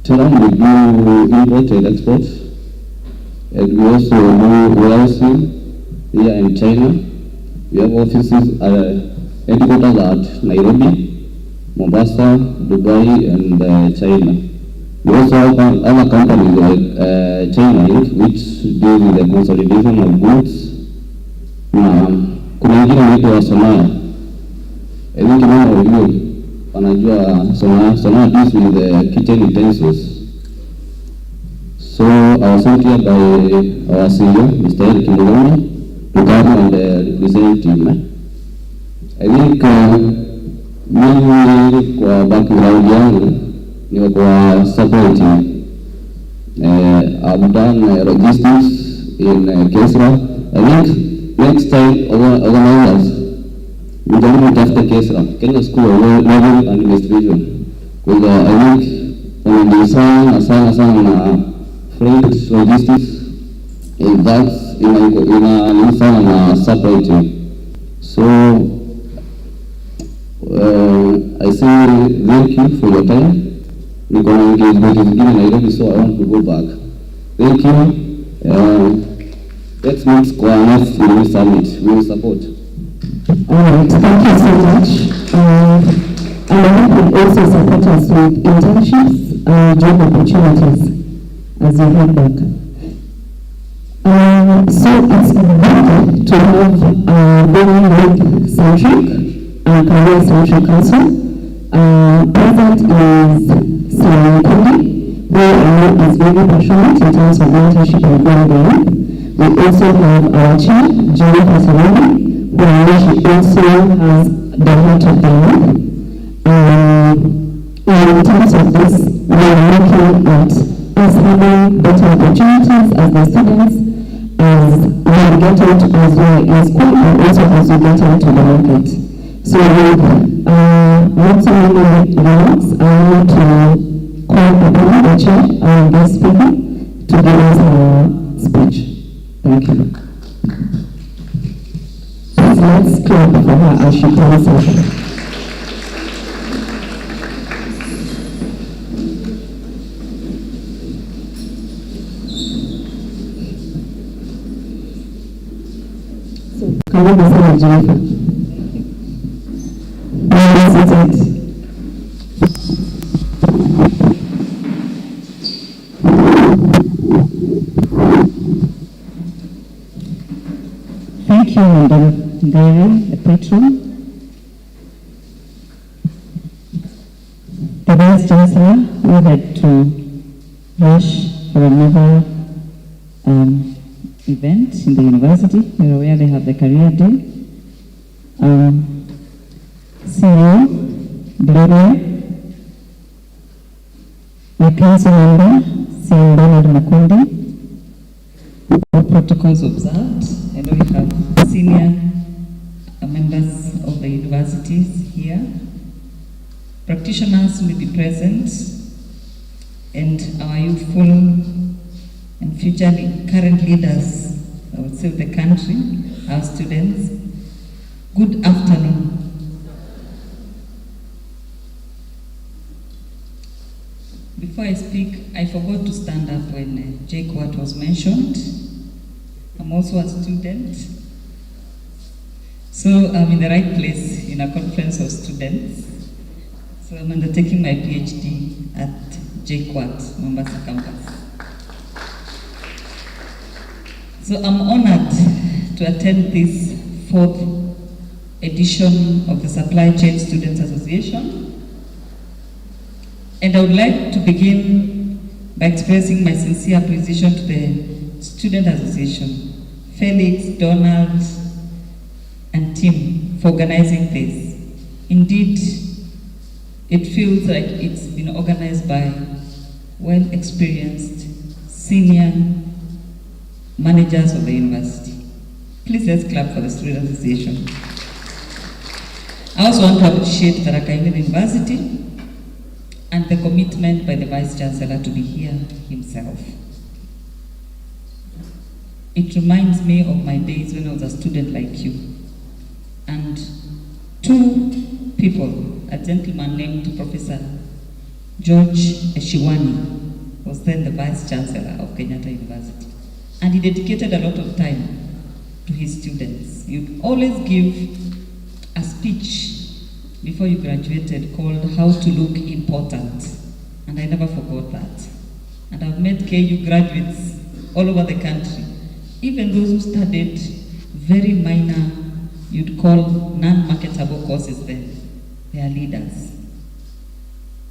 S12: TERAM will do import and export. And we also do warehousing here in China. We have offices, headquarters at Nairobi, Mombasa, Dubai, and China. We also have other companies like China Inc., which deals with the consolidation of goods. Kuna wengine wanaitwa Sonaya. I think many of you wanajua Sonaya. Sonaya deals with the kitchen utensils. So I was sent here by our CEO, Mr. Eric Mugoni, to come and represent him. I think mimi kwa background yangu ni kwa supply chain. I've done logistics in Kesra. I think next time organizers we don't have the Kesra, Kenya School of Level and Investigation. Because I think when we design freight logistics, that's in a separate team. So I say thank you for your time. We're going to engage with you in Nairobi, so I want to go back. Thank you. Let's meet Square next in summit. We will support.
S11: Alright, thank you so much. And I hope you also support us with internships and job opportunities as you head back. So it's good to have a very web-centric and career-centric council. Present is Sian Kundi, who I know is very passionate in terms of mentorship and growing. We also have our chair, Julie Hasanani, who I know she also has the heart of the work. In terms of this, we are looking at us having better opportunities as the students, as we get out as well in school, and also as we get into the market. So with not so many remarks, I want to call upon the chair, our guest speaker, to give us a speech. Thank you. Please let's clap for her as she comes up. Karibu sana Jennifer. Thank you, Madam Gary, the patron. The Vice Chancellor, who had to rush for another event in the university, where they have the career day. CEO, Gloria, my council member, CEO Bernard Makundi, all protocols observed. I know we have senior members of the universities here. Practitioners will be present, and our youthful and future current leaders, I would say, of the country, our students. Good afternoon. Before I speak, I forgot to stand up when Jake Watt was mentioned. I'm also a student, so I'm in the right place in a conference of students. So I'm undertaking my PhD at Jake Watt, Mombasa campus. So I'm honored to attend this 4th edition of the Supply Chain Students Association. And I would like to begin by expressing my sincere appreciation to the Student Association, Felix, Donald, and Tim for organizing this. Indeed, it feels like it's been organized by well-experienced senior managers of the university. Please let's clap for the Student Association. I also want to appreciate Tharaka University and the commitment by the Vice Chancellor to be here himself. It reminds me of my days when I was a student like you. And 2 people, a gentleman named Professor George Eshiwani was then the Vice Chancellor of Kenyatta University. And he dedicated a lot of time to his students. You'd always give a speech before you graduated called How to Look Important. And I never forgot that. And I've met KU graduates all over the country, even those who studied very minor, you'd call non-marketable courses then. They are leaders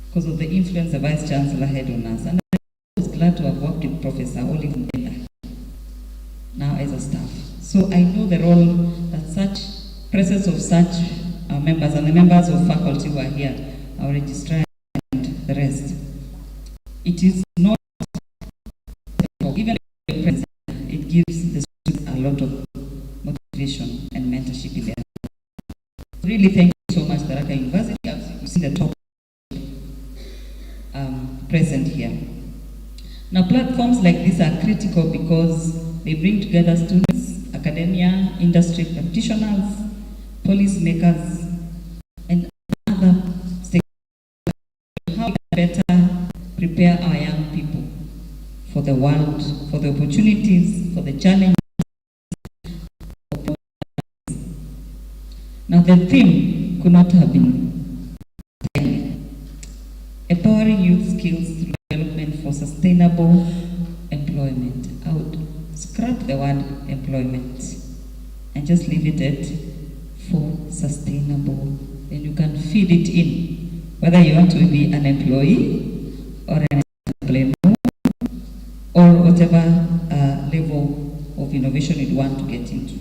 S11: because of the influence the Vice Chancellor had on us. And I was glad to have worked with Professor Olive Mbenda, now as a staff. So I know the role that such presence of such members and the members of faculty who are here, our registrar and the rest. It is not, even it gives really thank you so much, Tharaka University. I've seen the top present here. Now, platforms like this are critical because they bring together students, academia, industry practitioners, policymakers, and other stakeholders. How we can better prepare our young people for the world, for the opportunities, for the challenges. Now, the theme could not have been empowering youth skills through development for sustainable employment. I would scrap the word employment and just leave it at for sustainable. Then you can feed it in, whether you want to be an employee or an employee or whatever level of innovation you want to get into.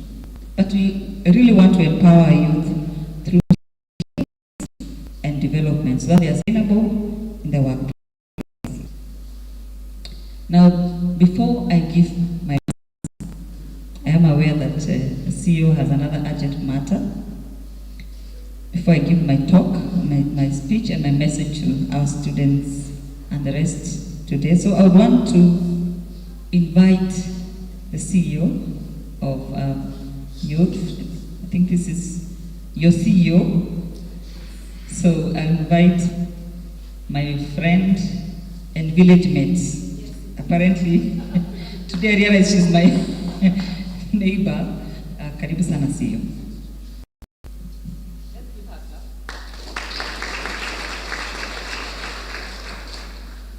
S11: But we really want to empower youth through and development so that they are sustainable in the workplace. Now, before I give my, I am aware that the CEO has another urgent matter. Before I give my talk, my speech and my message to our students and the rest today, so I would want to invite the CEO of youth. I think this is your CEO. So I invite my friend and village mates. Apparently, today I realize she's my neighbor. Karibu sana CEO.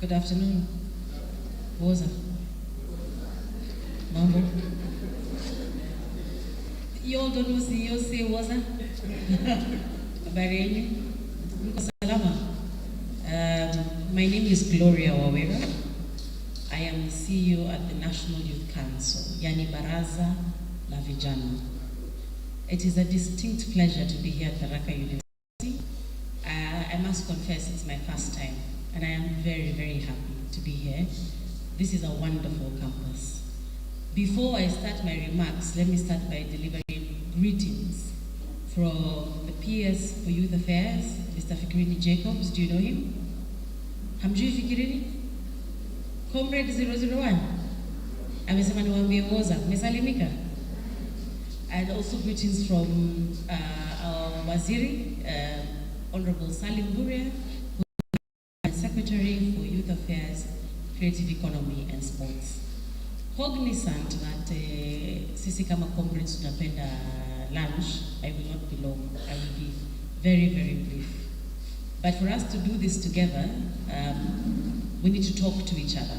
S13: Good afternoon. Woza. Mambo. You all don't know CEO say Woza? Habari yenu? Mko salama? My name is Gloria Wawera. I am the CEO at the National Youth Council, yani Baraza la Vijana. It is a distinct pleasure to be here at Tharaka University. I must confess it's my first time, and I am very, very happy to be here. This is a wonderful campus. Before I start my remarks, let me start by delivering greetings from the PS for Youth Affairs, Mr. Fikirini Jacobs. Do you know him? Hamjui Fikirini? Comrade 001. Amesema niwaambie Woza, mesalimika. And also greetings from our Waziri, Honorable Salim Buria, who is Secretary for Youth Affairs, Creative Economy and Sports. Cognizant that sisi kama comrades tunapenda lunch, I will not be long. I will be very, very brief. But for us to do this together, we need to talk to each other.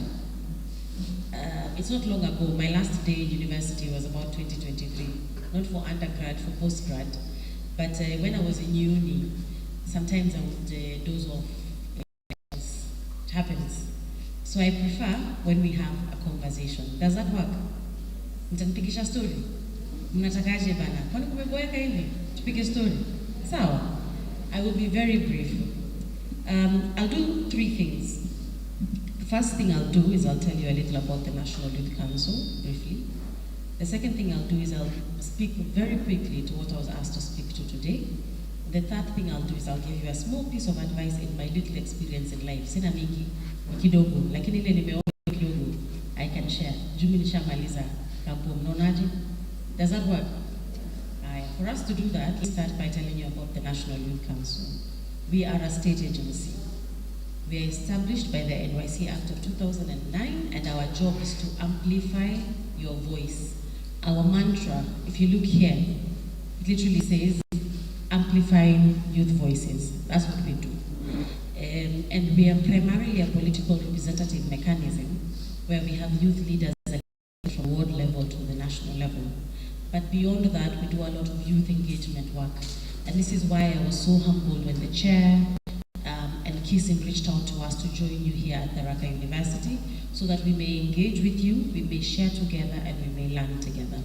S13: It's not long ago, my last day in university was about 2023, not for undergrad, for postgrad. But when I was in uni, sometimes I would doze off. It happens. So I prefer when we have a conversation. Does that work? Mtanipigisha story? Mnatakaje bana? Kwani kumeboeka hivi? Tupige story. Sawa. I will be very brief. I'll do three things. The first thing I'll do is I'll tell you a little about the National Youth Council, briefly. The second thing I'll do is I'll speak very quickly to what I was asked to speak to today. The third thing I'll do is I'll give you a small piece of advice in my little experience in life. Sina mingi, kidogo, lakini ile nimeona kidogo, I can share. Jumi nishamaliza kampo, mnaonaje? Does that work? For us to do that, let's start by telling you about the National Youth Council. We are a state agency. We are established by the NYC Act of 2009, and our job is to amplify your voice. Our mantra, if you look here, it literally says, amplifying youth voices. That's what we do. And we are primarily a political representative mechanism where we have youth leaders from ward level to the national level. But beyond that, we do a lot of youth engagement work. And this is why I was so humbled when the chair and Kisim reached out to us to join you here at Tharaka University so that we may engage with you, we may share together, and we may learn together.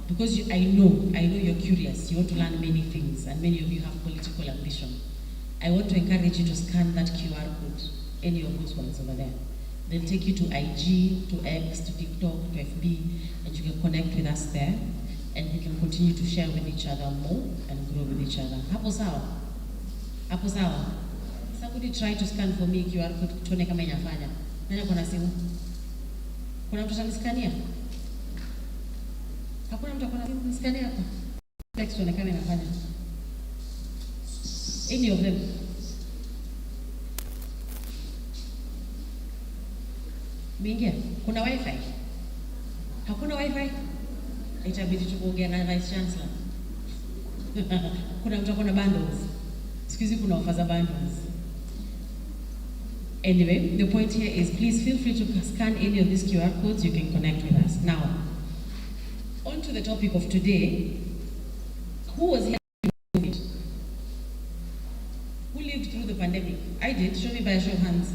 S13: Because I know you're curious, you want to learn many things, and many of you have political ambition. I want to encourage you to scan that QR code, any of those ones over there. They'll take you to IG, to X, to TikTok, to FB, and you can connect with us there. and we can continue to share with each other more and grow with each other. Hapo sawa? Hapo sawa? Somebody try to scan for me QR code tuone kama inafanya. Nani kuna simu? Kuna mtu ananiskania? Hakuna mtu akona simu niskania hapa. Text tuone kama inafanya. Any of them? Mingia, kuna wifi? Hakuna wifi? Itabidi tukuongea na vice chancellor. Kuna mtu akona bundles? Siku hizi kuna offer za bundles. Anyway, the point here is please feel free to scan any of these QR codes, you can connect with us. Now, on to the topic of today. Who was here during COVID? Who lived through the pandemic? I did. Show me by a show of hands.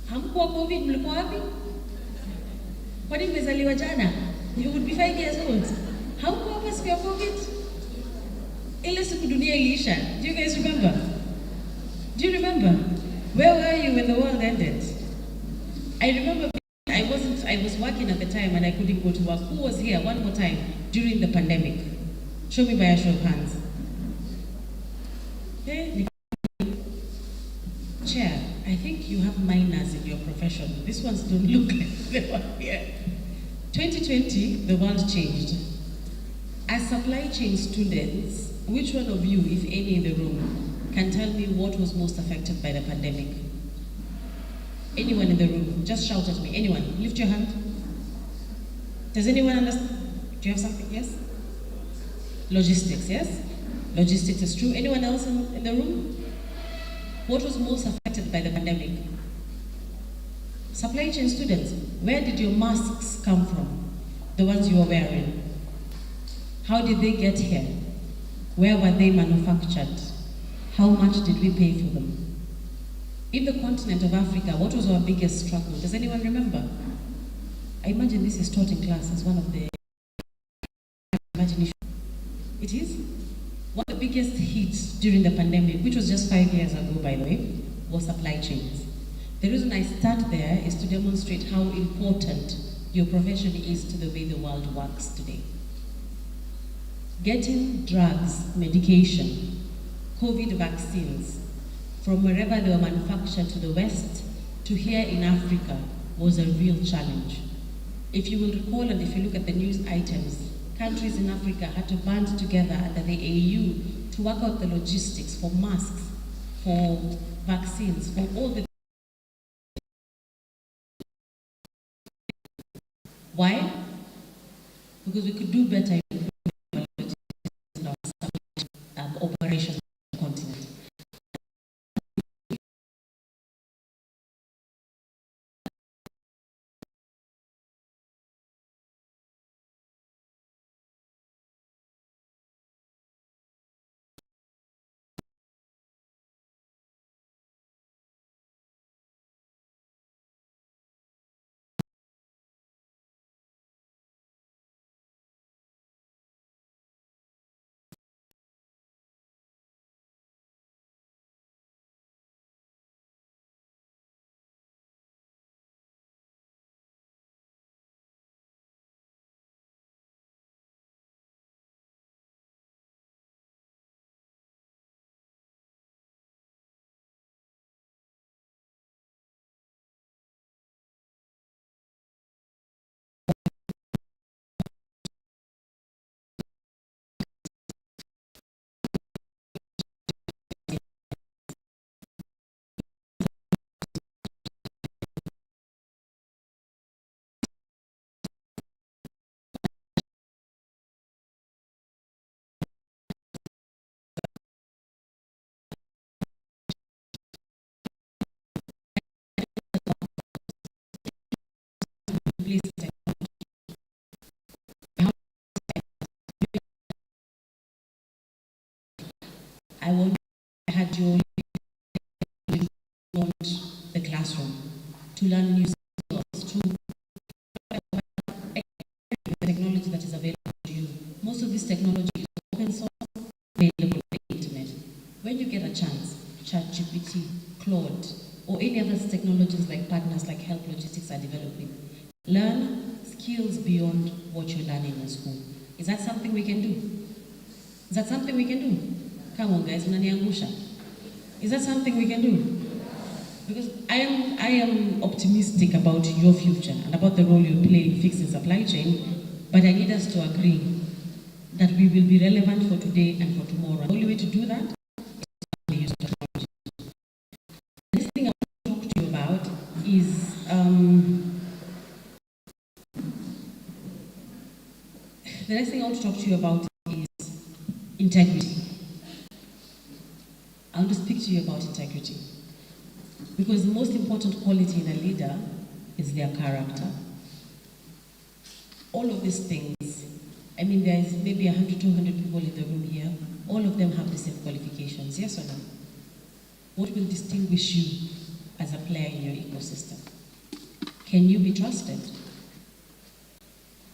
S13: Hamkuwa COVID, mlikuwa wapi? Kwani mmezaliwa jana? You would be 5 years old. Hamkuwa hapa siku ya COVID? Ile siku dunia iliisha. Do you guys remember? Do you remember? Where were you when the world ended? I remember I was working at the time and I couldn't go to work. Who was here one more time during the pandemic? Show me by a show of hands. Okay. Chair, I think you have minors in your profession. These ones don't look like they were here. 2020, the world changed. As supply chain students, which one of you, if any in the room, can tell me what was most affected by the pandemic? Anyone in the room, just shout at me. Anyone, lift your hand. Does anyone understand? Do you have something? Yes? Logistics, yes? Logistics is true. Anyone else in the room? What was most affected by the pandemic? Supply chain students, where did your masks come from? The ones you were wearing. How did they get here? Where were they manufactured? How much did we pay for them? In the continent of Africa, what was our biggest struggle? Does anyone remember? I imagine this is taught in class as one of the imagination. It is? One of the biggest hits during the pandemic, which was just 5 years ago, by the way, was supply chains. The reason I start there is to demonstrate how important your profession is to the way the world works today. Getting drugs, medication, COVID vaccines, from wherever they were manufactured to the West to here in Africa was a real challenge. If you will recall, and if you look at the news items, countries in Africa had to band together under the AU to work out the logistics for masks, for vaccines, for all the... Why? Because we could do better in our operations on the continent. Please. I had you beyond the classroom to learn new skills, to the technology that is available to you. Most of this technology is open source, available on the internet. When you get a chance, ChatGPT, Claude, or any other technologies like partners like Help Logistics are developing, learn skills beyond what you're learning in school. Is that something we can do? Is that something we can do? Come on guys, mnaniangusha. Is that something we can do? Because I am optimistic about your future and about the role you play in fixing supply chain, but I need us to agree that we will be relevant for today and for tomorrow. The only way to do that is to use technology. The next thing I want to talk to you about is integrity. I want to speak to you about integrity. Because the most important quality in a leader is their character. All of these things, I mean, there is maybe 100, 200 people in the room here. All of them have the same qualifications, yes or no? What will distinguish you as a player in your ecosystem? Can you be trusted?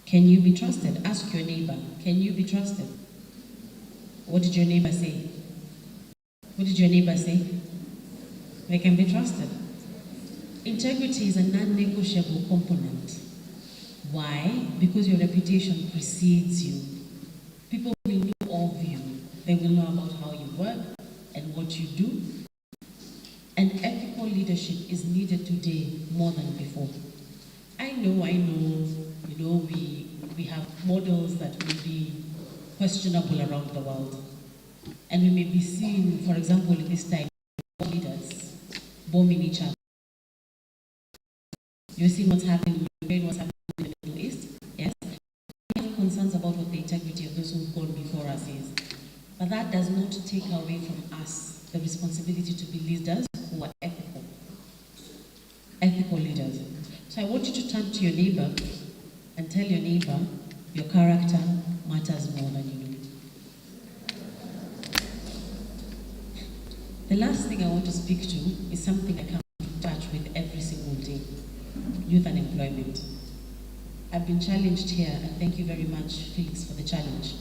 S13: Can you be trusted? Ask your neighbor, can you be trusted? What did your neighbor say? What did your neighbor say? They can be trusted. Integrity is a non-negotiable component. Why? Because your reputation precedes you. People will know of you. They will know about how you work and what you do. And ethical leadership is needed today more than before. I know, we have models that will be questionable around the world. And we may be seeing, for example, at this time, leaders bombing each other. You see what's happening in Ukraine, what's happening in the Middle East? Yes. We have concerns about what the integrity of those who've gone before us is. But that does not take away from us the responsibility to be leaders who are ethical. Ethical leaders. So I want you to turn to your neighbor and tell your neighbor your character matters more than you do. The last thing I want to speak to is something I come in touch with every single day. Youth unemployment. I've been challenged here, and thank you very much, Felix, for the challenge.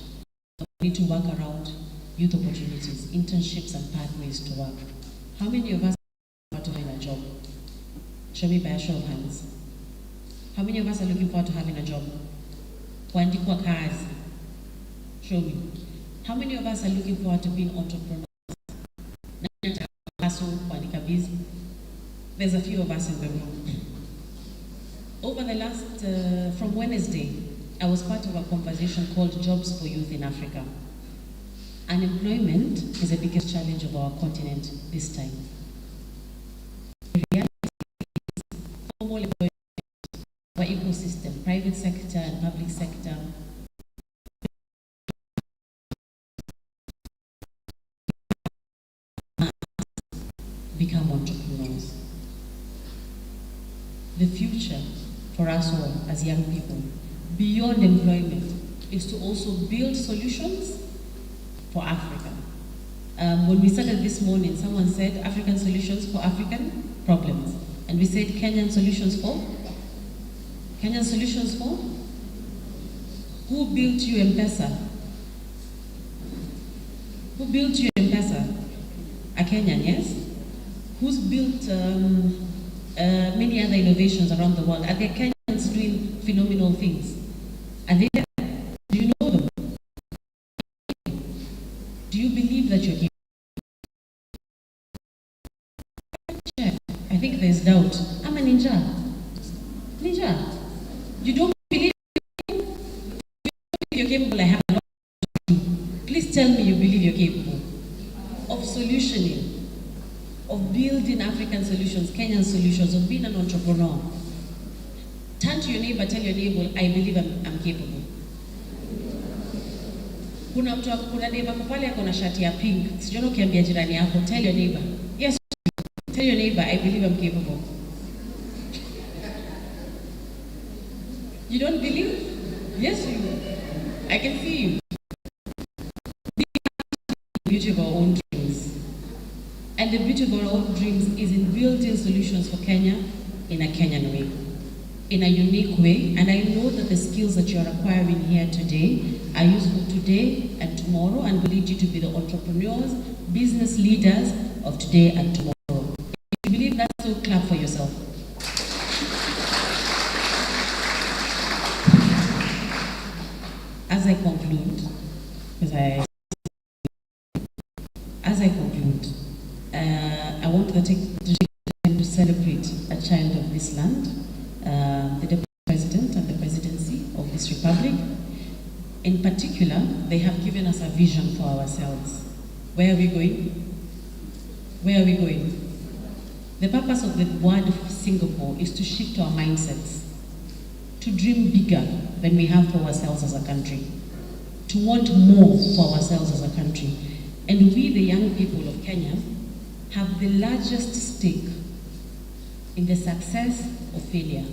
S13: We need to work around youth opportunities, internships and pathways to work. How many of us are looking forward to having a job? Show me by a show of hands. How many of us are looking forward to having a job? Kuandikwa kazi. Show me. How many of us are looking forward to being entrepreneurs? There's a few of us in the room. Over the last, from Wednesday, I was part of a conversation called Jobs for Youth in Africa. Unemployment is the biggest challenge of our continent this time. The reality is formal employment, our ecosystem, private sector and public sector, become entrepreneurs. The future for us all as young people, beyond employment, is to also build solutions for Africa. When we started this morning, someone said African solutions for African problems. And we said Kenyan solutions for? Kenyan solutions for? Who built you M-Pesa? Who built you M-Pesa? A Kenyan, yes? Who's built many other innovations around the world? Are there Kenyans doing phenomenal things? Are they there? Do you know them? Do you believe that you're capable? I think there's doubt. I'm a ninja. Ninja. You don't believe you're capable? I have a lot to do. Please tell me you believe you're capable of solutioning, of building African solutions, Kenyan solutions, of being an entrepreneur. Turn to your neighbor, tell your neighbor, I believe I'm capable. Kuna neighbor pale ako na shati ya pink. Sijui ukiambia jirani yako, tell your neighbor. Yes, tell your neighbor, I believe I'm capable. You don't believe? Yes, you. I can see you. The beauty of our own dreams. And the beauty of our own dreams is in building solutions for Kenya in a Kenyan way, in a unique way. And I know that the skills that you're acquiring here today are useful today and tomorrow, and will lead you to be the entrepreneurs, business leaders of today and tomorrow. If you believe that, so clap for yourself. As I conclude, as I conclude, I want to take to celebrate a child of this land, the Deputy President and the Presidency of this Republic. In particular, they have given us a vision for ourselves. Where are we going? Where are we going? The purpose of the word of Singapore is to shift our mindsets, to dream bigger than we have for ourselves as a country, to want more for ourselves as a country. And we, the young people of Kenya, have the largest stake in the success or failure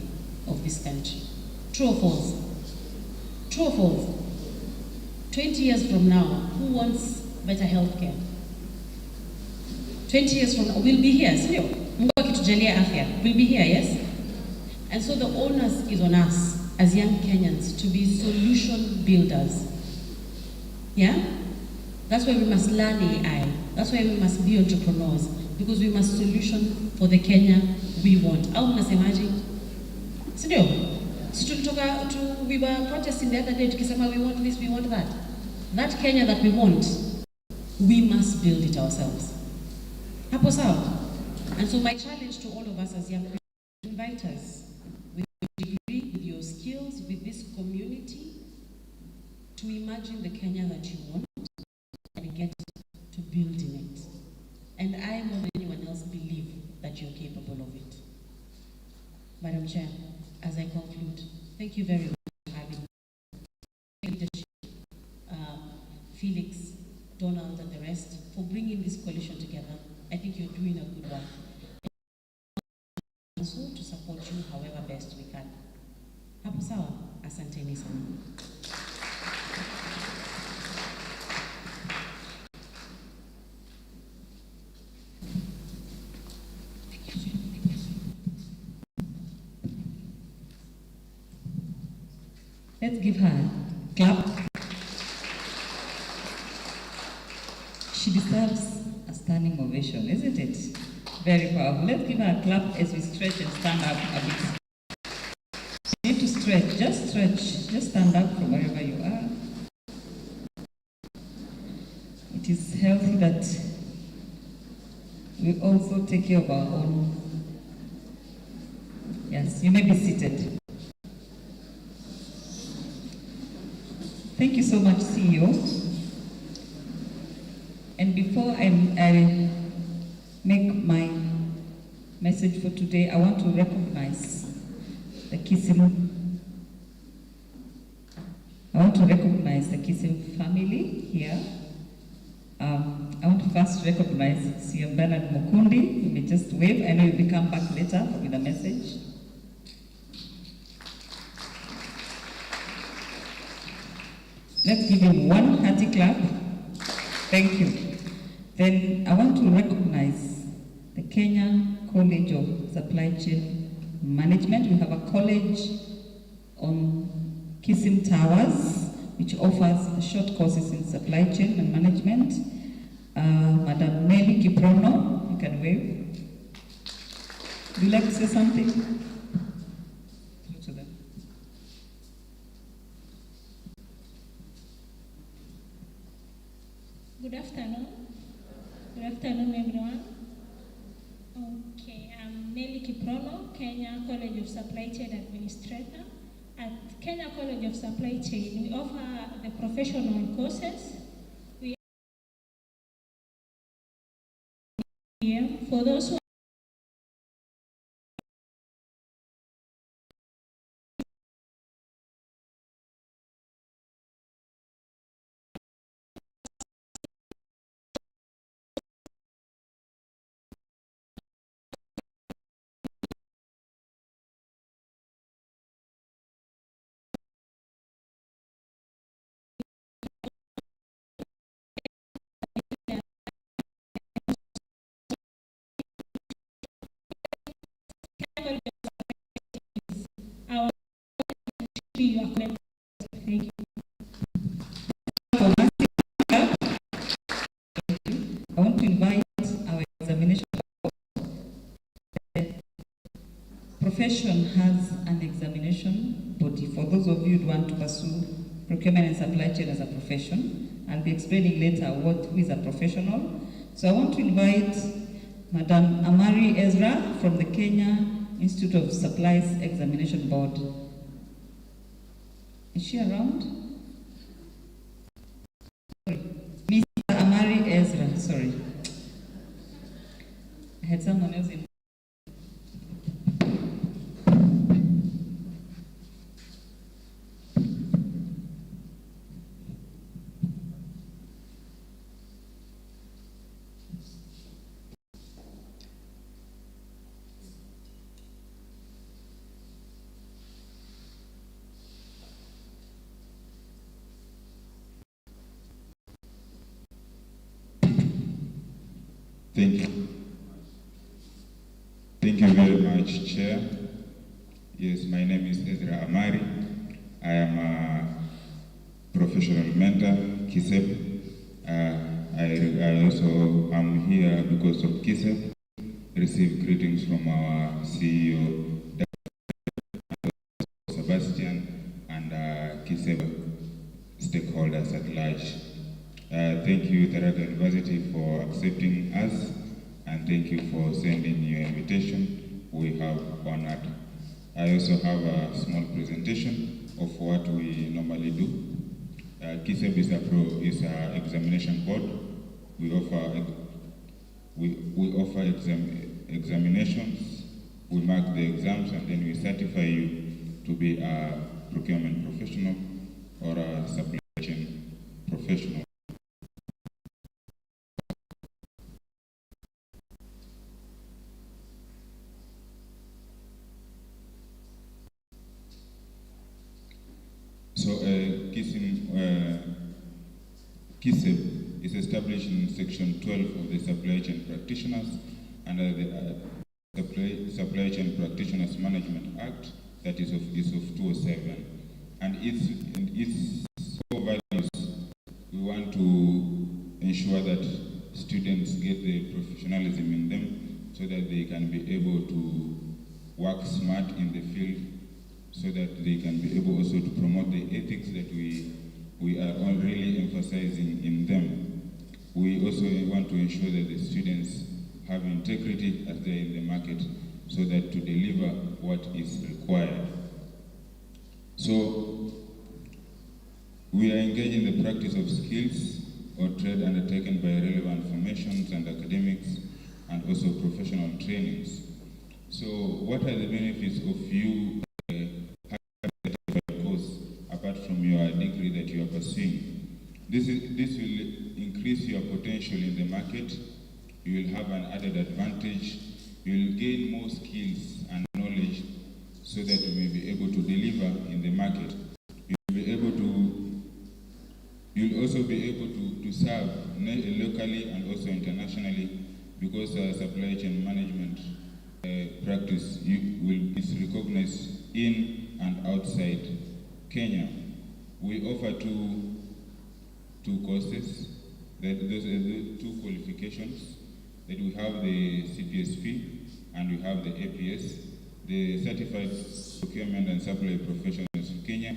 S13: of this country. True or false? True or false? 20 years from now, who wants better health care? 20 years from now, we'll be here, sio? Mungu akitujalia afya, we'll be here, yes? And so the onus is on us as young Kenyans to be solution builders. Yeah? That's why we must learn AI. That's why we must be entrepreneurs, because we must solution for the Kenya we want. Au mnasemaje? Sindio? We were protesting the other day tukisema we want this, we want that. That Kenya that we want, we must build it ourselves. Hapo sawa? And so my challenge to all of us as young people, invite us with your degree, with your skills, with this community, to imagine the Kenya that you want and get to build in it. And I, more than anyone else, believe that you're capable of it. Madam Chair, as I conclude, thank you very much for having me. Felix, Donald, and the rest for bringing this coalition together. I think you're doing a good work. And so to support you however best we can. Hapo sawa? Asanteni sana.
S11: Let's give her a clap. She deserves a standing ovation, isn't it? Very powerful. Let's give her a clap as we stretch and stand up a bit. You need to stretch, just stand up from wherever you are. It is healthy that we also take care of our own. Yes, you may be seated. Thank you so much, CEO. And before I make my message for today, I want to recognize the Kisim. I want to recognize the Kisim family here. I want to first recognize CM Bernard Mukundi. You may just wave. I know you'll come back later with a message. Let's give him one hearty clap. Thank you. Then I want to recognize the Kenya College of Supply Chain Management. We have a college on Kisim Towers, which offers short courses in supply chain and management. Madam Nelly Kiprono, you can wave. Would you like to say something? To them.
S14: Good afternoon. Good afternoon, everyone. Okay, I'm Nelly Kiprono, Kenya College of Supply Chain Administrator. At Kenya College of Supply Chain, we offer the professional courses. We here for those who Thank you.
S11: I want to invite our examination. The profession has an examination body. For those of you who want to pursue procurement and supply chain as a profession. I'll be explaining later what is a professional. So I want to invite Madam Amari Ezra from the Kenya Institute of Supplies Examination Board. Is she around? Sorry. Mr. Amari Ezra, sorry. I had someone else in.
S15: Thank you. Thank you very much, Chair. Yes, my name is Ezra Amari. I am a professional mentor, KISEP. I also am here because of KISEP. Receive greetings from our CEO, Sebastian, and KISEP stakeholders at large. Thank you, Tharaka University, for accepting us, and thank you for sending your invitation. We have honored. I also have a small presentation of what we normally do. KISEP is an examination board. We offer examinations. We mark the exams, and then we certify you to be a procurement professional or a supply chain professional. So KISEP is established in Section 12 of the Supply Chain Practitioners under the Supply Chain Practitioners Management Act, that is of 2007. And its core values, we want to ensure that students get the professionalism in them so that they can be able to work smart in the field, so that they can be able also to promote the ethics that we are all really emphasizing in them. We also want to ensure that the students have integrity as they're in the market, so that to deliver what is required. So we are engaged in the practice of skills or trade undertaken by relevant formations and academics, and also professional trainings. So what are the benefits of you apart from your degree that you are pursuing? This will increase your potential in the market. You will have an added advantage. You will gain more skills and knowledge so that you may be able to deliver in the market. You'll also be able to serve locally and also internationally, because supply chain management practice is recognized in and outside Kenya. We offer two courses. Those are the two qualifications. That we have the CPSP and we have the APS, the Certified Procurement and Supply Professionals in Kenya.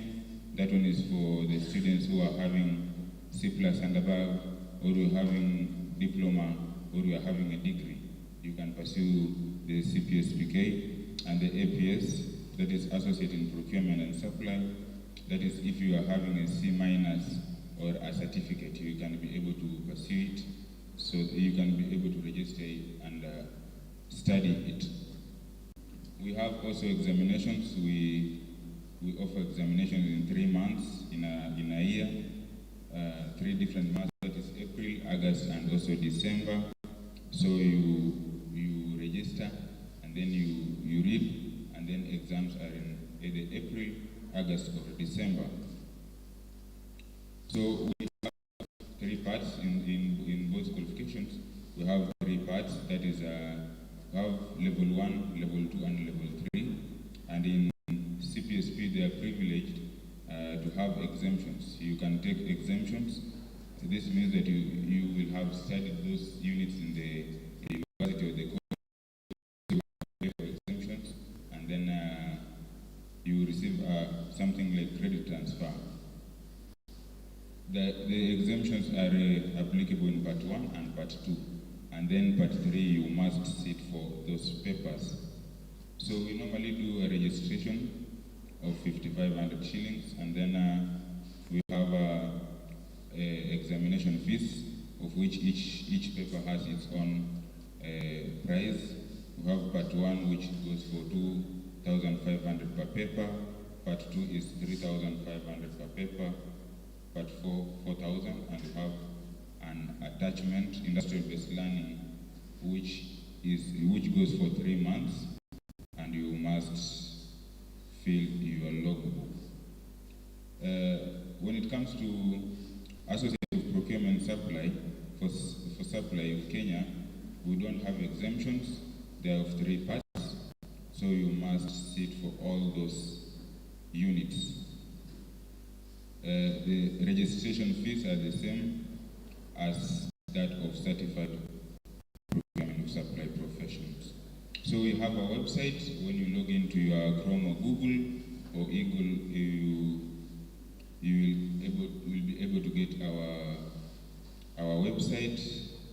S15: That one is for the students who are having C+ and above, or who are having diploma, or who are having a degree. You can pursue the CPSPK, and the APS, that is Associaton Procurement and Supply. That is, if you are having a C- or a certificate, you can be able to pursue it, so you can be able to register it and study it. We have also examinations. We offer examinations in 3 months, in a year, 3 different months, that is April, August, and also December. So you register, and then you read, and then exams are in either April, August, or December. So we have 3 parts in both qualifications. We have 3 parts, that is we have level 1, level 2, and level 3. And in CPSP, they are privileged to have exemptions. You can take exemptions. This means that you will have studied those units in the university or the college for exemptions, and then you receive something like credit transfer. exemptions are applicable in part 1 and part 2. And then part 3, you must sit for those papers. So we normally do a registration of 5,500 shillings, and then we have examination fees, of which each paper has its own price. We have part 1, which goes for 2,500 per paper. Part 2 is 3,500 per paper. Part 4, 4,000, and we have an attachment, industrial-based learning, which goes for 3 months, and you must fill your logbook. When it comes to Associated Procurement Supply, for supply of Kenya, we don't have exemptions. They are of 3 parts, so you must sit for all those units. The registration fees are the same as that of certified procurement of supply professions. So we have a website. When you log into your Chrome or Google or Eagle, you will be able to get our website,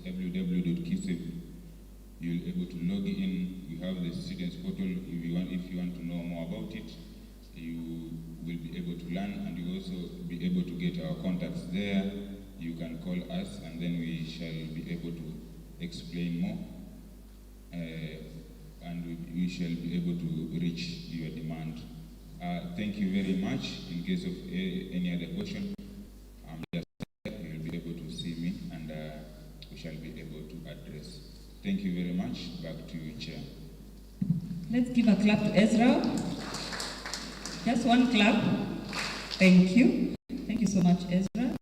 S15: www.kiseb. You'll be able to log in. You have the students portal. If you want to know more about it, you will be able to learn, and you also be able to get our contacts there. You can call us, and then we shall be able to explain more, and we shall be able to reach your demand. Thank you very much. In case of any other question, just you will be able to see me, and we shall be able to address. Thank you very much. Back to you, Chair.
S11: Let's give a clap to Ezra. Just one clap. Thank you. Thank you so much, Ezra.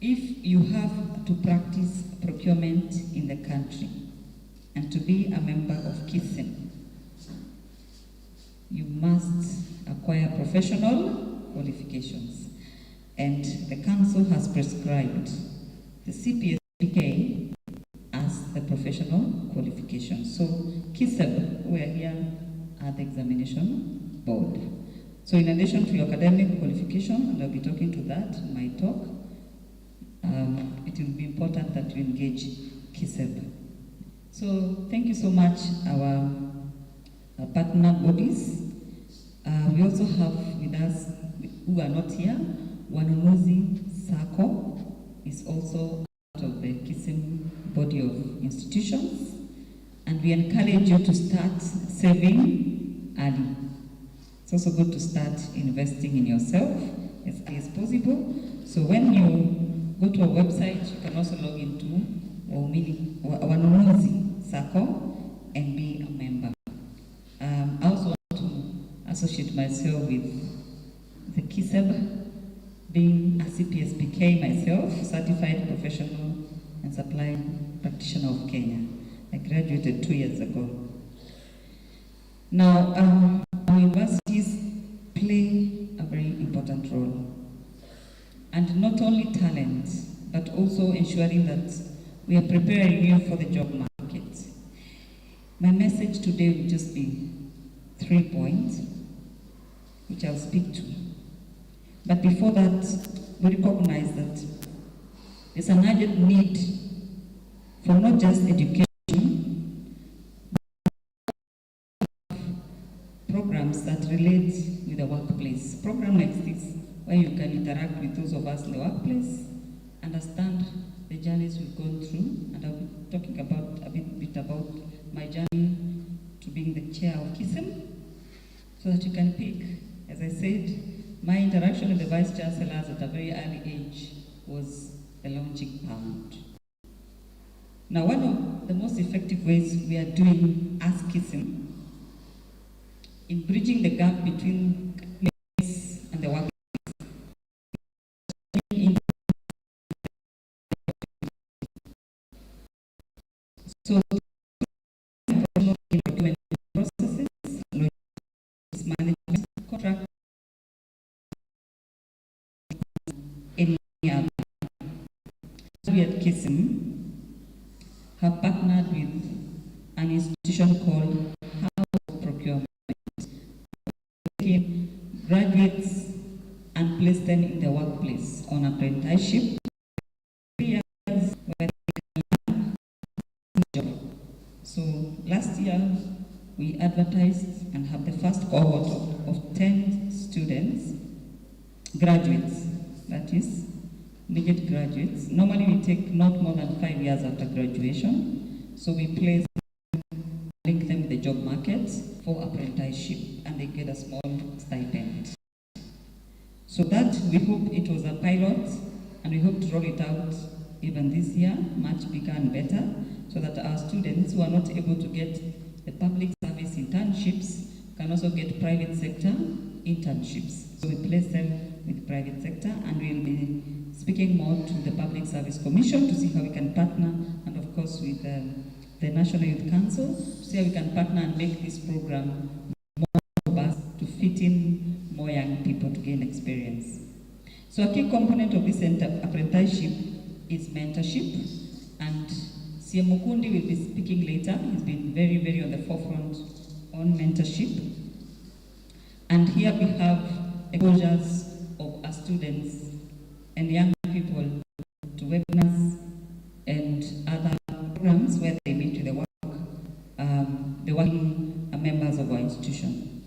S11: If you have to practice procurement in the country and to be a member of KISEM, you must acquire professional qualifications. And the council has prescribed the SCSA-K as the professional qualification. So KISEM, we are here at the examination board. So in addition to your academic qualification, and I'll be talking to that in my talk, it will be important that you engage KISEB. So thank you so much, our partner bodies. We also have with us, who are not here, Wanunuzi SACCO is also part of the KISEM body of institutions. And we encourage you to start saving early. It's also good to start investing in yourself as early as possible. So when you go to our website, you can also log into Wanunuzi SACCO and be a member. I also want to associate myself with the KISEB, being a CPSPK myself, Certified Professional and Supply Practitioner of Kenya. I graduated 2 years ago. Now, our universities play a very important role. And not only talent, but also ensuring that we are preparing you for the job market. My message today will just be 3 points, which I'll speak to. But before that, we recognize that there's an urgent need for not just education, but programs that relate with the workplace. Program like this, where you can interact with those of us in the workplace, understand the journeys we've gone through, and I'll be talking about a bit about my journey to being the chair of KISEM, so that you can pick. As I said, my interaction with the Vice Chancellors at a very early age was the launching pound. Now, one of the most effective ways we are doing as KISEM in bridging the gap between governments and the workplace. So, procurement processes, logistics management, contract, any other. We at KISEM have partnered with an institution called House of Procurement, taking graduates and place them in the workplace on a apprenticeship, 3 years where they can learn job. So last year we advertised and have the first cohort of 10 students, graduates, that is, immediate graduates. Normally we take not more than 5 years after graduation, so we place link them with the job market for apprenticeship, and they get a small stipend. So that, we hope it was a pilot, and we hope to roll it out even this year, much bigger and better, so that our students who are not able to get the public service internships can also get private sector internships. So we place them with private sector, and we'll be speaking more to the Public Service Commission to see how we can partner, and of course with the National Youth Council, to see how we can partner and make this program more robust to fit in more young people to gain experience. So a key component of this apprenticeship is mentorship, and CM Mukundi will be speaking later. He's been very, very on the forefront on mentorship. And here we have exposures of our students and young people to webinars and other programs where they meet with the working members of our institution.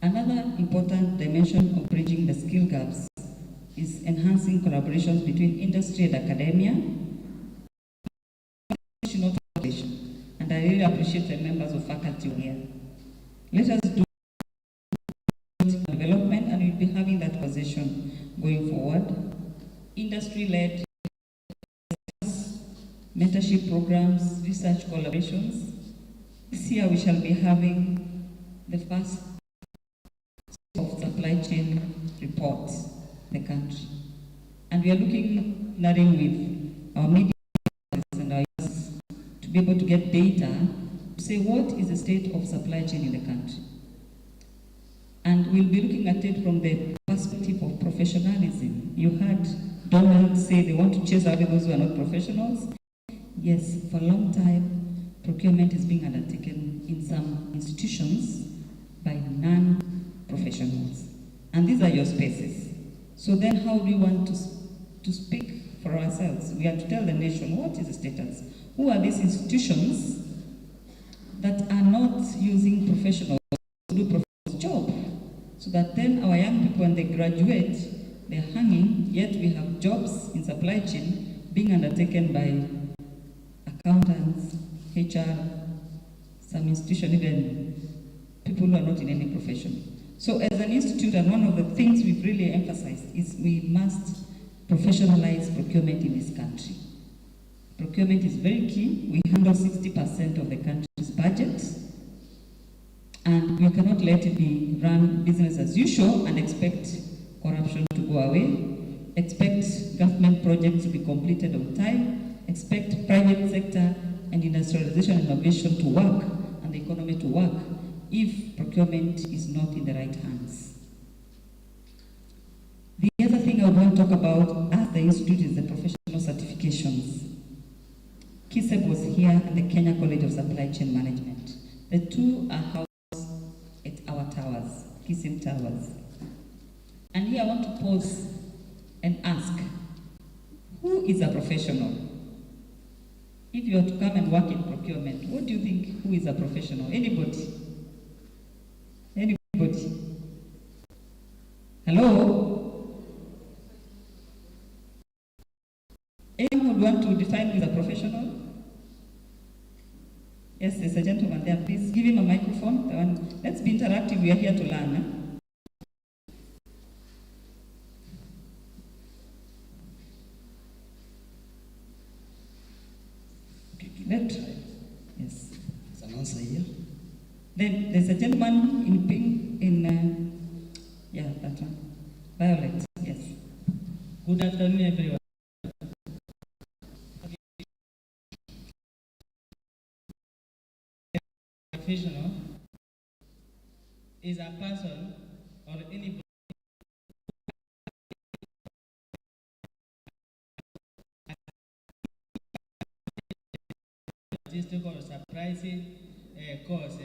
S11: Another important dimension of bridging the skill gaps is enhancing collaborations between industry and academia. And I really appreciate the members of faculty here. Let us do development, and we'll be having that position going forward. Industry-led mentorship programs, research collaborations. This year we shall be having the first of supply chain reports in the country. And we are partnering with our media and our users to be able to get data to say what is the state of supply chain in the country. And we'll be looking at it from the perspective of professionalism. You heard Donald say they want to chase away those who are not professionals. Yes, for a long time, procurement is being undertaken in some institutions by non-professionals. And these are your spaces. So then how do we want to speak for ourselves? We have to tell the nation what is the status. Who are these institutions that are not using professionals to do professional job? So that then our young people, when they graduate, they're hanging, yet we have jobs in supply chain being undertaken by accountants, HR, some institution, even people who are not in any profession. So as an institute, and one of the things we've really emphasized is we must professionalize procurement in this country. Procurement is very key. We handle 60% of the country's budget, and we cannot let it be run business as usual and expect corruption to go away, expect government projects to be completed on time, expect private sector and industrialization and innovation to work and the economy to work if procurement is not in the right hands. The other thing I would want to talk about as the institute is the professional certifications. KISEB was here and the Kenya College of Supply Chain Management. The two are housed at our towers, KISEB towers. And here I want to pause and ask, who is a professional? If you are to come and work in procurement, what do you think, who is a professional? Anybody? Anybody? Hello? Anyone would want to define who is a professional? Yes, there's a gentleman there. Please give him a microphone. Let's be interactive. We are here to learn. Eh? Let's try. Yes.
S16: There's an answer here.
S11: Then there's a gentleman in pink, yeah, that one. Violet, yes.
S17: Good afternoon, everyone. Professional is a person or anybody logistical or surprising course